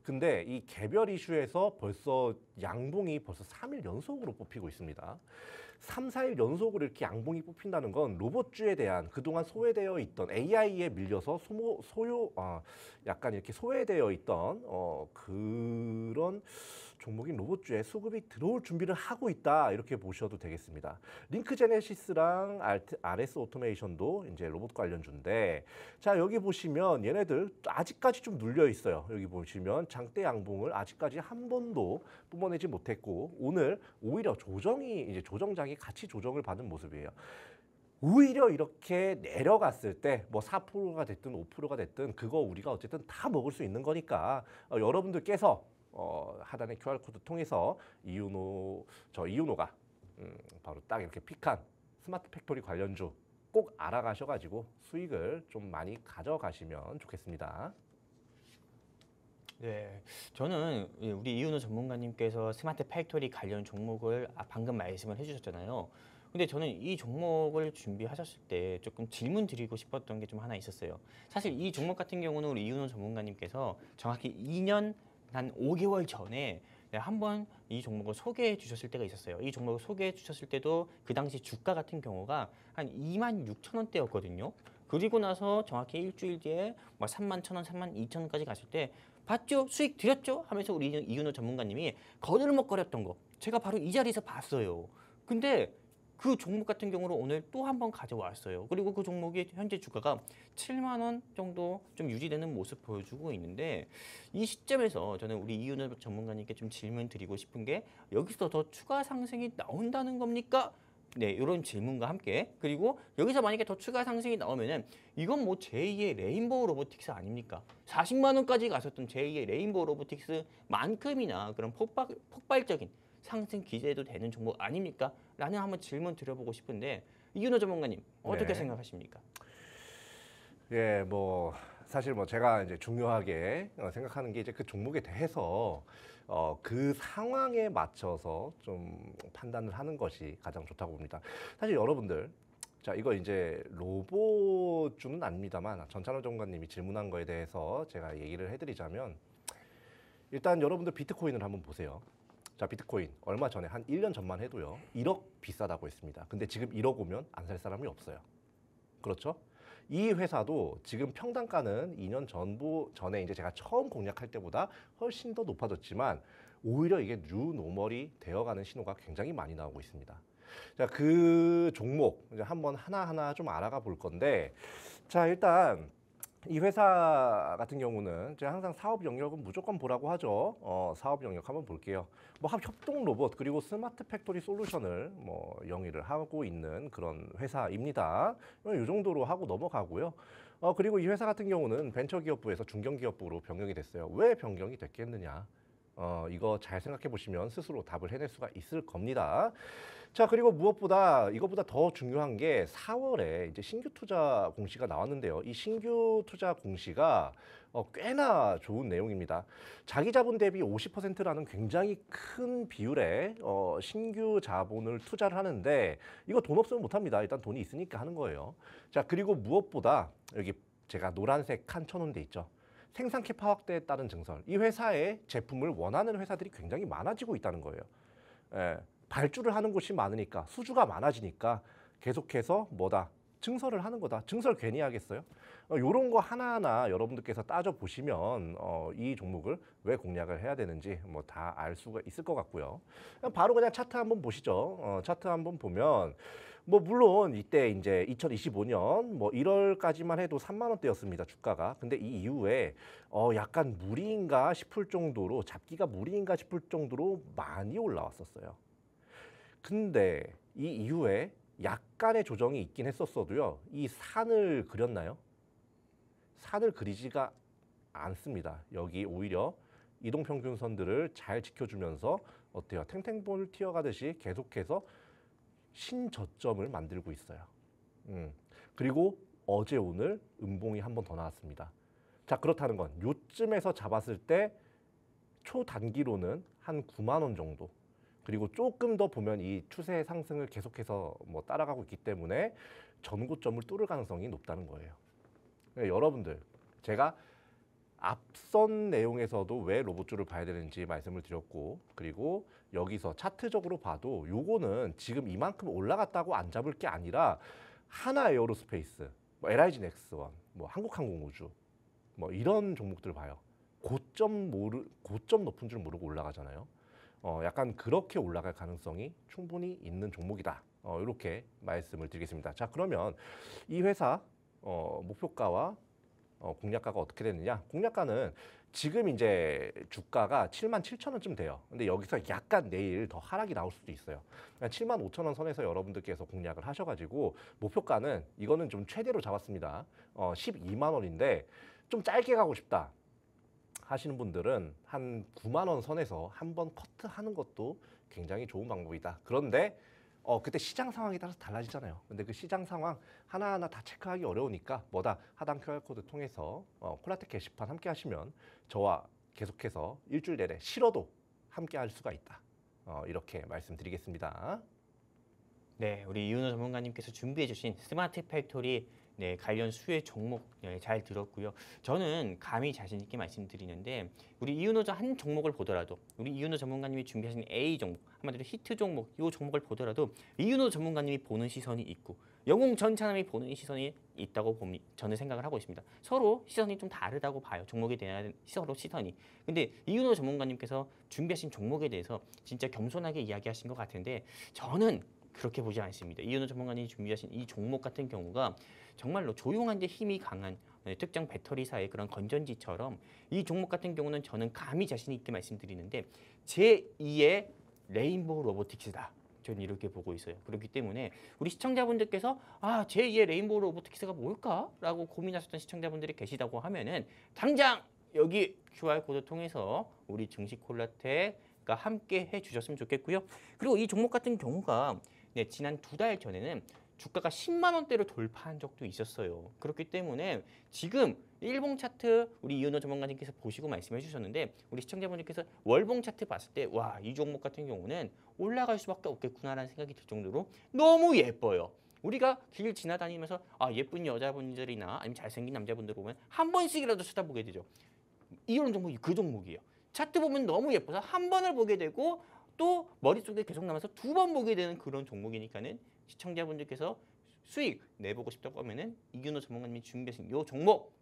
근데 이 개별 이슈에서 벌써 양봉이 벌써 3일 연속으로 뽑히고 있습니다. 3, 4일 연속으로 이렇게 양봉이 뽑힌다는 건 로봇주에 대한 그동안 소외되어 있던 AI에 밀려서 약간 이렇게 소외되어 있던 그런 종목인 로봇주에 수급이 들어올 준비를 하고 있다 이렇게 보셔도 되겠습니다. 링크제네시스랑 RS 오토메이션도 이제 로봇 관련주인데 자, 여기 보시면 얘네들 아직까지 좀 눌려 있어요. 여기 보시면 장대 양봉을 아직까지 한 번도 뿜어내지 못했고 오늘 오히려 이제 조정장이 같이 조정을 받은 모습이에요. 오히려 이렇게 내려갔을 때 뭐 4%가 됐든 5%가 됐든 그거 우리가 어쨌든 다 먹을 수 있는 거니까 여러분들께서 하단의 QR코드 통해서 이윤호가 바로 딱 이렇게 픽한 스마트 팩토리 관련주 꼭 알아가셔가지고 수익을 좀 많이 가져가시면 좋겠습니다. 네, 저는 우리 이윤호 전문가님께서 스마트 팩토리 관련 종목을 방금 말씀을 해주셨잖아요. 근데 저는 이 종목을 준비하셨을 때 조금 질문 드리고 싶었던 게 좀 하나 있었어요. 사실 이 종목 같은 경우는 우리 이윤호 전문가님께서 정확히 2년 한 5개월 전에 한번 이 종목을 소개해 주셨을 때가 있었어요. 이 종목을 소개해 주셨을 때도 그 당시 주가 같은 경우가 한 26,000원대였거든요. 그리고 나서 정확히 일주일 뒤에 뭐 31,000원, 32,000원까지 갔을 때 봤죠? 수익 드렸죠? 하면서 우리 이윤호 전문가님이 거들먹거렸던 거 제가 바로 이 자리에서 봤어요. 근데 그 종목 같은 경우로 오늘 또 한 번 가져왔어요. 그리고 그 종목이 현재 주가가 7만 원 정도 좀 유지되는 모습 보여주고 있는데 이 시점에서 저는 우리 이윤호 전문가님께 좀 질문 드리고 싶은 게 여기서 더 추가 상승이 나온다는 겁니까? 네, 이런 질문과 함께 그리고 여기서 만약에 더 추가 상승이 나오면은 이건 뭐 제2의 레인보우 로보틱스 아닙니까? 40만 원까지 갔었던 제2의 레인보우 로보틱스만큼이나 그런 폭발적인 상승 기대도 되는 종목 아닙니까? 라는 한번 질문 드려보고 싶은데 이윤호 전문가님 어떻게 생각하십니까? 예, 뭐 사실 뭐 제가 이제 중요하게 생각하는 게 이제 그 종목에 대해서 그 상황에 맞춰서 좀 판단을 하는 것이 가장 좋다고 봅니다. 사실 여러분들, 자, 이거 이제 로봇주는 아닙니다만 전찬호 전문가님이 질문한 거에 대해서 제가 얘기를 해드리자면, 일단 여러분들 비트코인을 한번 보세요. 자, 비트코인 얼마 전에 한 1년 전만 해도요 1억 비싸다고 했습니다. 근데 지금 1억 오면 안 살 사람이 없어요. 그렇죠? 이 회사도 지금 평단가는 2년 전에 이제 제가 처음 공략할 때보다 훨씬 더 높아졌지만, 오히려 이게 뉴 노멀이 되어가는 신호가 굉장히 많이 나오고 있습니다. 자, 그 종목 이제 한번 하나하나 좀 알아가 볼 건데, 자, 일단 이 회사 같은 경우는 제가 항상 사업 영역은 무조건 보라고 하죠. 사업 영역 한번 볼게요. 뭐 협동 로봇 그리고 스마트 팩토리 솔루션을 뭐 영위를 하고 있는 그런 회사입니다. 이 정도로 하고 넘어가고요. 그리고 이 회사 같은 경우는 벤처기업부에서 중견기업부로 변경이 됐어요. 왜 변경이 됐겠느냐? 이거 잘 생각해 보시면 스스로 답을 해낼 수가 있을 겁니다. 자, 그리고 무엇보다 이것보다 더 중요한 게 4월에 이제 신규 투자 공시가 나왔는데요. 이 신규 투자 공시가 꽤나 좋은 내용입니다. 자기 자본 대비 50%라는 굉장히 큰 비율의 신규 자본을 투자를 하는데, 이거 돈 없으면 못합니다. 일단 돈이 있으니까 하는 거예요. 자, 그리고 무엇보다 여기 제가 노란색 칸 쳐놓은 데 있죠. 생산캡 확대에 따른 증설. 이 회사의 제품을 원하는 회사들이 굉장히 많아지고 있다는 거예요. 예, 발주를 하는 곳이 많으니까, 수주가 많아지니까 계속해서 뭐다? 증설을 하는 거다. 증설 괜히 하겠어요? 요런 거 하나하나 여러분들께서 따져보시면 이 종목을 왜 공략을 해야 되는지 뭐 다 알 수가 있을 것 같고요. 바로 그냥 차트 한번 보시죠. 차트 한번 보면 뭐 물론 이때 이제 2025년 뭐 1월까지만 해도 3만 원대였습니다, 주가가. 근데 이 이후에 약간 무리인가 싶을 정도로, 잡기가 무리인가 싶을 정도로 많이 올라왔었어요. 근데 이 이후에 약간의 조정이 있긴 했었어도요, 이 산을 그렸나요? 산을 그리지가 않습니다. 여기 오히려 이동평균선들을 잘 지켜주면서 어때요? 탱탱볼 튀어가듯이 계속해서 신저점을 만들고 있어요. 그리고 어제 오늘 음봉이 한 번 더 나왔습니다. 자, 그렇다는 건 요쯤에서 잡았을 때 초단기로는 한 9만 원 정도, 그리고 조금 더 보면 이 추세 상승을 계속해서 뭐 따라가고 있기 때문에 전고점을 뚫을 가능성이 높다는 거예요. 그러니까 여러분들, 제가 앞선 내용에서도 왜 로봇주를 봐야 되는지 말씀을 드렸고, 그리고 여기서 차트적으로 봐도 요거는 지금 이만큼 올라갔다고 안 잡을 게 아니라 하나 에어로스페이스, 뭐 LIG 넥스원, 뭐 한국항공우주, 뭐 이런 종목들 봐요. 고점 높은 줄 모르고 올라가잖아요. 약간 그렇게 올라갈 가능성이 충분히 있는 종목이다. 이렇게 말씀을 드리겠습니다. 자, 그러면 이 회사 목표가와 공략가가 어떻게 되느냐? 공략가는 지금 이제 주가가 77,000원쯤 돼요. 근데 여기서 약간 내일 더 하락이 나올 수도 있어요. 75,000원 선에서 여러분들께서 공략을 하셔가지고, 목표가는 이거는 좀 최대로 잡았습니다. 12만 원인데 좀 짧게 가고 싶다 하시는 분들은 한 9만 원 선에서 한번 커트하는 것도 굉장히 좋은 방법이다. 그런데 그때 시장 상황에 따라서 달라지잖아요. 근데 그 시장 상황 하나하나 다 체크하기 어려우니까 뭐다? 하단 QR코드 통해서 콜라텍 게시판 함께 하시면 저와 계속해서 일주일 내내 싫어도 함께 할 수가 있다. 이렇게 말씀드리겠습니다. 네, 우리 이윤호 전문가님께서 준비해 주신 스마트 팩토리 관련 수혜 종목 잘 들었고요. 저는 감히 자신 있게 말씀드리는데, 우리 이윤호 한 종목을 보더라도, 우리 이윤호 전문가님이 준비하신 A 종목, 한마디로 히트 종목, 이 종목을 보더라도 이윤호 전문가님이 보는 시선이 있고 영웅 전차남이 보는 시선이 있다고 저는 생각을 하고 있습니다. 서로 시선이 좀 다르다고 봐요. 종목에 대한 서로 시선이. 근데 이윤호 전문가님께서 준비하신 종목에 대해서 진짜 겸손하게 이야기하신 것 같은데, 저는 그렇게 보지 않습니다. 이윤호 전문가님이 준비하신 이 종목 같은 경우가 정말로 조용한데 힘이 강한 특정 배터리사의 그런 건전지처럼, 이 종목 같은 경우는 저는 감히 자신 있게 말씀드리는데 제2의 레인보우 로보틱스다. 저는 이렇게 보고 있어요. 그렇기 때문에 우리 시청자분들께서 제2의 레인보우 로보틱스가 뭘까? 라고 고민하셨던 시청자분들이 계시다고 하면은 당장 여기 QR코드 통해서 우리 증시 콜라텍과 함께 해주셨으면 좋겠고요. 그리고 이 종목 같은 경우가 지난 2달 전에는 주가가 10만 원대를 돌파한 적도 있었어요. 그렇기 때문에 지금 일봉 차트 우리 이은호 전문가님께서 보시고 말씀해 주셨는데 우리 시청자분들께서 월봉 차트 봤을 때 와, 이 종목 같은 경우는 올라갈 수밖에 없겠구나라는 생각이 들 정도로 너무 예뻐요. 우리가 길 지나다니면서 예쁜 여자분들이나 아니면 잘생긴 남자분들 보면 한 번씩이라도 쳐다보게 되죠. 이런 종목이 그 종목이에요. 차트 보면 너무 예뻐서 한 번을 보게 되고 또 머릿속에 계속 남아서 두 번 보게 되는 그런 종목이니까는 시청자분들께서 수익 내보고 싶다고 하면은 이균호 전문가님이 준비하신 요 종목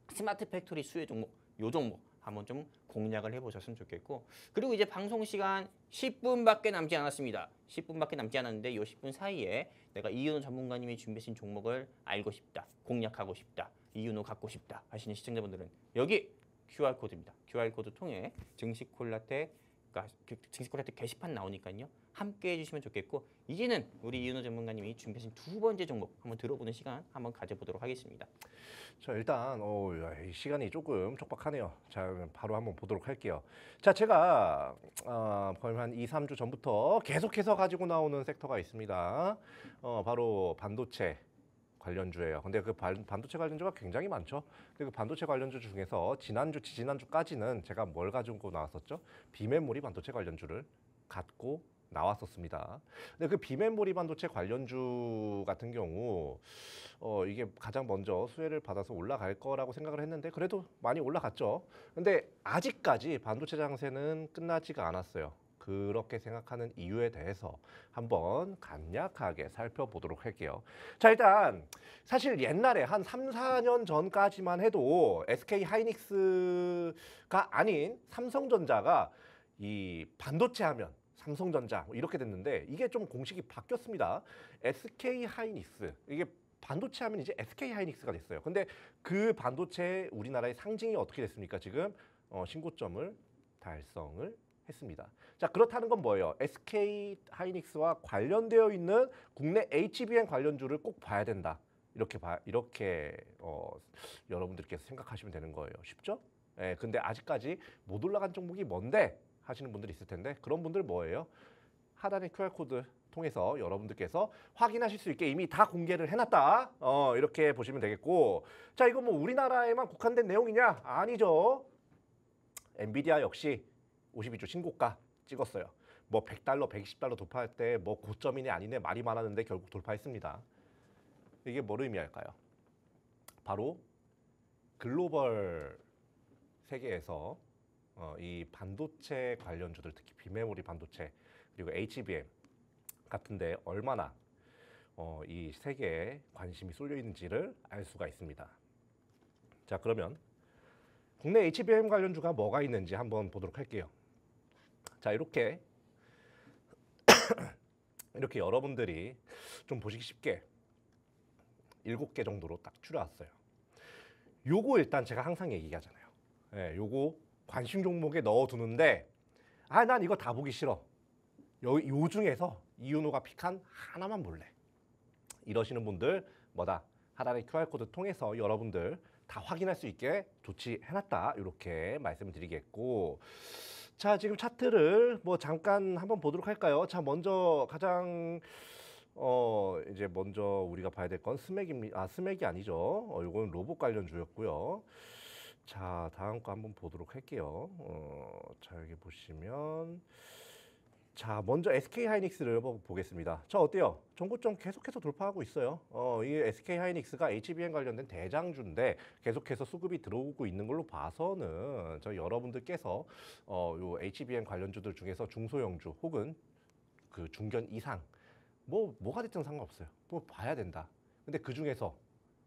스마트 팩토리 수혜 종목 요 종목 한번 좀 공략을 해보셨으면 좋겠고 그리고 이제 방송 시간 10분밖에 남지 않았습니다. 10분밖에 남지 않았는데 요 10분 사이에 내가 이윤호 전문가님이 준비하신 종목을 알고 싶다, 공략하고 싶다, 이윤호 갖고 싶다 하시는 시청자분들은 여기 QR코드입니다. QR코드 통해 증시콜라텍 증시콜라텍 게시판 나오니까요. 함께 해주시면 좋겠고 이제는 우리 이윤호 전문가님이 준비하신 두 번째 종목 한번 들어보는 시간 한번 가져보도록 하겠습니다. 자, 일단 이 시간이 조금 촉박하네요. 자, 그럼 바로 한번 보도록 할게요. 자, 제가 거의 한 2, 3주 전부터 계속해서 가지고 나오는 섹터가 있습니다. 바로 반도체 관련주예요. 근데 그 반도체 관련주가 굉장히 많죠. 근데 그 반도체 관련주 중에서 지난주까지는 제가 뭘 가지고 나왔었죠? 비메모리 반도체 관련주를 갖고 나왔었습니다. 근데 그 비메모리 반도체 관련주 같은 경우 이게 가장 먼저 수혜를 받아서 올라갈 거라고 생각을 했는데 그래도 많이 올라갔죠. 근데 아직까지 반도체 장세는 끝나지가 않았어요. 그렇게 생각하는 이유에 대해서 한번 간략하게 살펴보도록 할게요. 자, 일단 사실 옛날에 한 3, 4년 전까지만 해도 SK 하이닉스가 아닌 삼성전자가 이 반도체 하면 삼성전자 이렇게 됐는데 이게 좀 공식이 바뀌었습니다. SK 하이닉스 이게 반도체 하면 이제 SK 하이닉스가 됐어요. 근데 그 반도체 우리나라의 상징이 어떻게 됐습니까? 지금 신고점을 달성을 했습니다. 자, 그렇다는 건 뭐예요? SK 하이닉스와 관련되어 있는 국내 HBM 관련주를 꼭 봐야 된다. 이렇게 여러분들께서 생각하시면 되는 거예요. 쉽죠? 예, 근데 아직까지 못 올라간 종목이 뭔데? 하시는 분들이 있을 텐데 그런 분들 뭐예요? 하단의 QR코드 통해서 여러분들께서 확인하실 수 있게 이미 다 공개를 해놨다. 이렇게 보시면 되겠고 자, 이거 뭐 우리나라에만 국한된 내용이냐? 아니죠. 엔비디아 역시 52주 신고가 찍었어요. 뭐 100달러, 120달러 돌파할 때 뭐 고점이네 아니네 말이 많았는데 결국 돌파했습니다. 이게 뭘 의미할까요? 바로 글로벌 세계에서 이 반도체 관련주들 특히 비메모리 반도체 그리고 HBM 같은데 얼마나 이 세계에 관심이 쏠려 있는지를 알 수가 있습니다. 자, 그러면 국내 HBM 관련주가 뭐가 있는지 한번 보도록 할게요. 자, 이렇게 여러분들이 좀 보시기 쉽게 7개 정도로 딱 추려왔어요. 요거 일단 제가 항상 얘기하잖아요. 예, 요거 관심 종목에 넣어두는데 난 이거 다 보기 싫어. 요 중에서 이윤호가 픽한 하나만 볼래. 이러시는 분들 뭐다? 하단의 QR코드 통해서 여러분들 다 확인할 수 있게 조치해놨다. 이렇게 말씀을 드리겠고 자, 지금 차트를 뭐 잠깐 한번 보도록 할까요? 자, 먼저 가장 이제 먼저 우리가 봐야 될 건 스맥입니다. 스맥이 아니죠. 이건 로봇 관련주였고요. 자, 다음 거 한번 보도록 할게요. 자, 여기 보시면 자, 먼저 SK 하이닉스를 보겠습니다. 자, 어때요? 전고점 계속해서 돌파하고 있어요. 이 SK 하이닉스가 HBM 관련된 대장주인데 계속해서 수급이 들어오고 있는 걸로 봐서는 저 여러분들께서 요 HBM 관련주들 중에서 중소형주 혹은 그 중견 이상 뭐가 됐든 상관없어요. 뭐 봐야 된다. 근데 그 중에서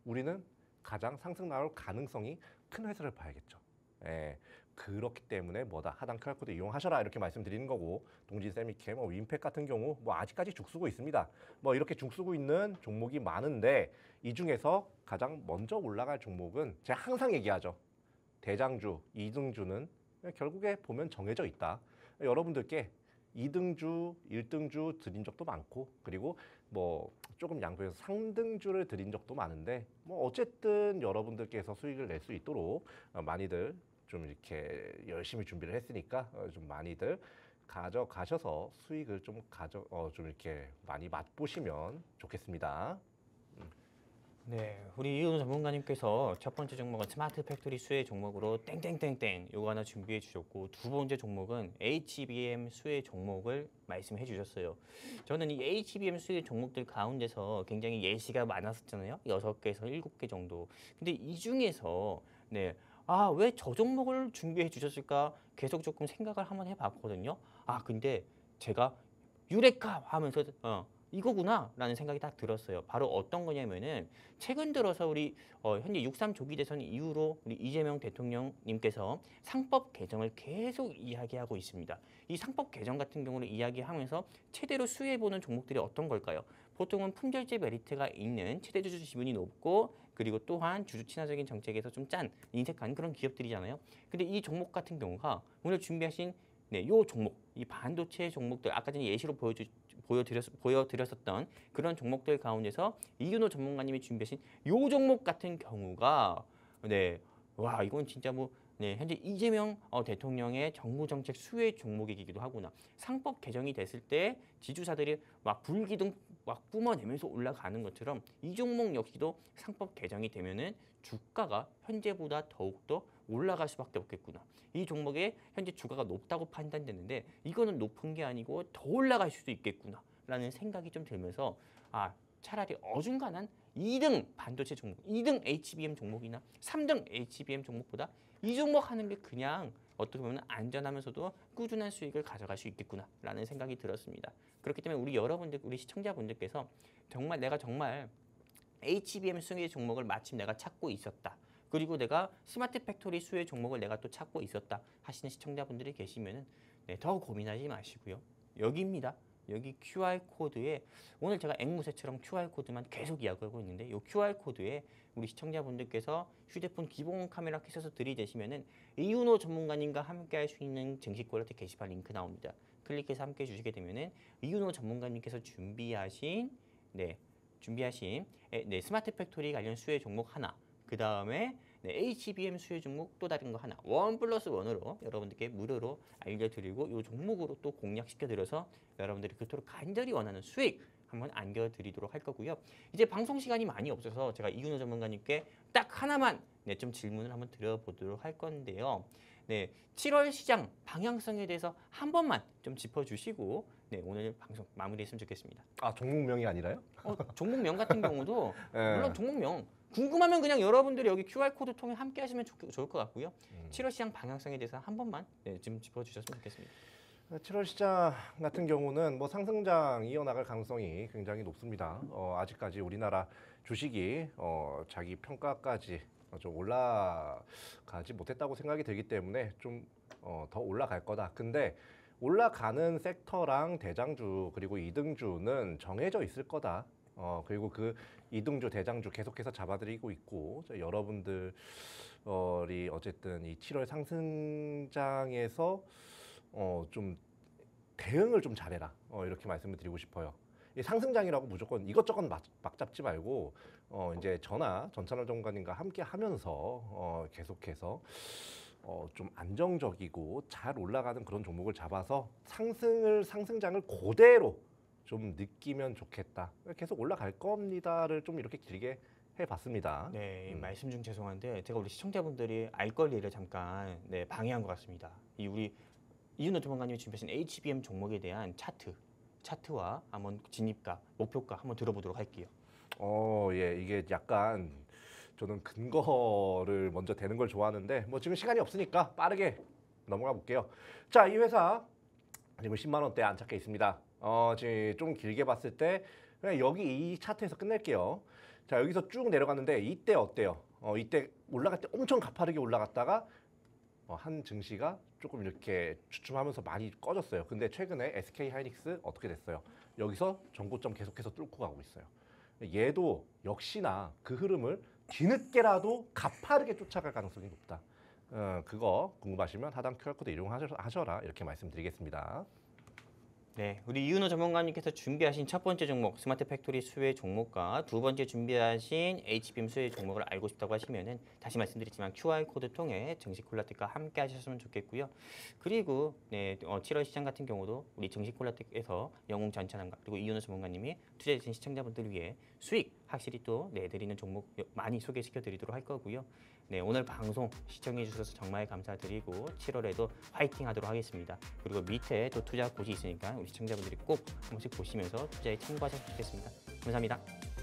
우리는 가장 상승 나올 가능성이 큰 회사를 봐야겠죠. 예, 그렇기 때문에 뭐다 하단 QR코드 이용하셔라 이렇게 말씀드리는 거고 동진 세미캠, 윈팩 같은 경우 뭐 아직까지 죽쓰고 있습니다. 뭐 이렇게 죽쓰고 있는 종목이 많은데 이 중에서 가장 먼저 올라갈 종목은 제가 항상 얘기하죠. 대장주, 2등주는 결국에 보면 정해져 있다. 여러분들께 2등주, 1등주 드린 적도 많고 그리고 뭐 조금 양보해서 상등주를 드린 적도 많은데 뭐 어쨌든 여러분들께서 수익을 낼 수 있도록 많이들 좀 이렇게 열심히 준비를 했으니까 좀 많이들 가져가셔서 수익을 좀 이렇게 많이 맛보시면 좋겠습니다. 네, 우리 이은호 전문가님께서 첫 번째 종목은 스마트 팩토리 수혜 종목으로 땡땡땡땡 요거 하나 준비해 주셨고 두 번째 종목은 HBM 수혜 종목을 말씀해 주셨어요. 저는 이 HBM 수혜 종목들 가운데서 굉장히 예시가 많았었잖아요. 6개에서 7개 정도. 근데 이 중에서 네, 왜 저 종목을 준비해 주셨을까 계속 조금 생각을 한번 해봤거든요. 근데 제가 유레카 하면서 이거구나라는 생각이 딱 들었어요. 바로 어떤 거냐면은 최근 들어서 우리 현재 6.3 조기 대선 이후로 우리 이재명 대통령님께서 상법 개정을 계속 이야기하고 있습니다. 이 상법 개정 같은 경우를 이야기하면서 최대로 수혜보는 종목들이 어떤 걸까요? 보통은 품절제 메리트가 있는 최대주주 지분이 높고 그리고 또한 주주 친화적인 정책에서 좀 인색한 그런 기업들이잖아요. 근데 이 종목 같은 경우가 오늘 준비하신 요 종목, 이 반도체 종목들 아까 전에 예시로 보여드렸었던 그런 종목들 가운데서 이윤호 전문가님이 준비하신 요 종목 같은 경우가 이건 진짜 현재 이재명 대통령의 정부 정책 수혜 종목이기도 하구나. 상법 개정이 됐을 때 지주사들이 막 불기둥 막 뿜어내면서 올라가는 것처럼 이 종목 역시도 상법 개정이 되면은 주가가 현재보다 더욱더 올라갈 수밖에 없겠구나. 이 종목의 현재 주가가 높다고 판단되는데 이거는 높은 게 아니고 더 올라갈 수도 있겠구나 라는 생각이 좀 들면서 차라리 어중간한 2등 반도체 종목, 2등 HBM 종목이나 3등 HBM 종목보다 이 종목 하는 게 그냥 어떻게 보면 안전하면서도 꾸준한 수익을 가져갈 수 있겠구나라는 생각이 들었습니다. 그렇기 때문에 우리 여러분들, 우리 시청자분들께서 내가 정말 HBM 수혜 종목을 마침 내가 찾고 있었다. 그리고 내가 스마트 팩토리 수혜 종목을 내가 또 찾고 있었다 하시는 시청자분들이 계시면은 더 고민하지 마시고요. 여기입니다. 여기 QR코드에 오늘 제가 앵무새처럼 QR코드만 계속 이야기하고 있는데 이 QR코드에 우리 시청자분들께서 휴대폰 기본 카메라 켜셔서 들이대시면은 이윤호 전문가님과 함께 할 수 있는 증시 퀄리티 게시판 링크 나옵니다. 클릭해서 함께 해주시게 되면은 이윤호 전문가님께서 준비하신 스마트 팩토리 관련 수혜 종목 하나, 그 다음에 HBM 수혜 종목 또 다른 거 하나 1+1으로 여러분들께 무료로 알려드리고 이 종목으로 또 공략시켜드려서 여러분들이 그토록 간절히 원하는 수익 한번 안겨드리도록 할 거고요. 이제 방송 시간이 많이 없어서 제가 이윤호 전문가님께 딱 하나만 좀 질문을 한번 드려보도록 할 건데요. 7월 시장 방향성에 대해서 한 번만 좀 짚어주시고 오늘 방송 마무리했으면 좋겠습니다. 종목명이 아니라요? 종목명 같은 경우도 네. 물론 종목명 궁금하면 그냥 여러분들이 여기 QR코드 통해 함께 하시면 좋을 것 같고요. 7월 시장 방향성에 대해서 한 번만 좀 짚어주셨으면 좋겠습니다. 7월 시장 같은 경우는 상승장 이어나갈 가능성이 굉장히 높습니다. 아직까지 우리나라 주식이 자기 평가까지 좀 올라가지 못했다고 생각이 들기 때문에 좀 더 올라갈 거다. 근데 올라가는 섹터랑 대장주 그리고 이등주는 정해져 있을 거다. 그리고 그 이등주, 대장주 계속해서 잡아들이고 있고 여러분들이 어쨌든 이 7월 상승장에서 좀 대응을 좀 잘해라. 이렇게 말씀을 드리고 싶어요. 이 상승장이라고 무조건 이것저것 막 잡지 말고 이제 저나 전찬월 전문가님과 함께 하면서 계속해서 좀 안정적이고 잘 올라가는 그런 종목을 잡아서 상승장을 그대로 좀 느끼면 좋겠다. 계속 올라갈 겁니다를 좀 이렇게 길게 해봤습니다. 말씀 중 죄송한데 제가 우리 시청자분들이 알 권리를 잠깐 방해한 것 같습니다. 우리 이윤호 전문가님이 준비하신 HBM 종목에 대한 차트와 한번 진입가, 목표가 한번 들어보도록 할게요. 이게 약간 저는 근거를 먼저 대는 걸 좋아하는데 지금 시간이 없으니까 빠르게 넘어가 볼게요. 자, 이 회사 지금 10만 원대 안착해 있습니다. 지금 좀 길게 봤을 때 그냥 여기 이 차트에서 끝낼게요. 자, 여기서 쭉 내려갔는데 이때 어때요? 이때 올라갈 때 엄청 가파르게 올라갔다가 한 증시가 조금 이렇게 주춤하면서 많이 꺼졌어요. 근데 최근에 SK 하이닉스 어떻게 됐어요? 여기서 전고점 계속해서 뚫고 가고 있어요. 얘도 역시나 그 흐름을 뒤늦게라도 가파르게 쫓아갈 가능성이 높다. 그거 궁금하시면 하단 QR코드 이용하셔라 이렇게 말씀드리겠습니다. 네, 우리 이윤호 전문가님께서 준비하신 첫 번째 종목 스마트 팩토리 수혜 종목과 두 번째 준비하신 HBM 수혜 종목을 알고 싶다고 하시면은 다시 말씀드리지만 QR 코드 통해 정식 콜라텍과 함께 하셨으면 좋겠고요. 그리고 7월 시장 같은 경우도 우리 정식 콜라텍에서 영웅 전찬함과 그리고 이윤호 전문가님이 투자해주신 시청자분들을 위해 수익 확실히 또 내드리는 종목 많이 소개시켜 드리도록 할 거고요. 네, 오늘 방송 시청해 주셔서 정말 감사드리고 7월에도 화이팅 하도록 하겠습니다. 그리고 밑에 또 투자 곳이 있으니까 우리 시청자분들이 꼭 한 번씩 보시면서 투자에 참고하셨으면 좋겠습니다. 감사합니다.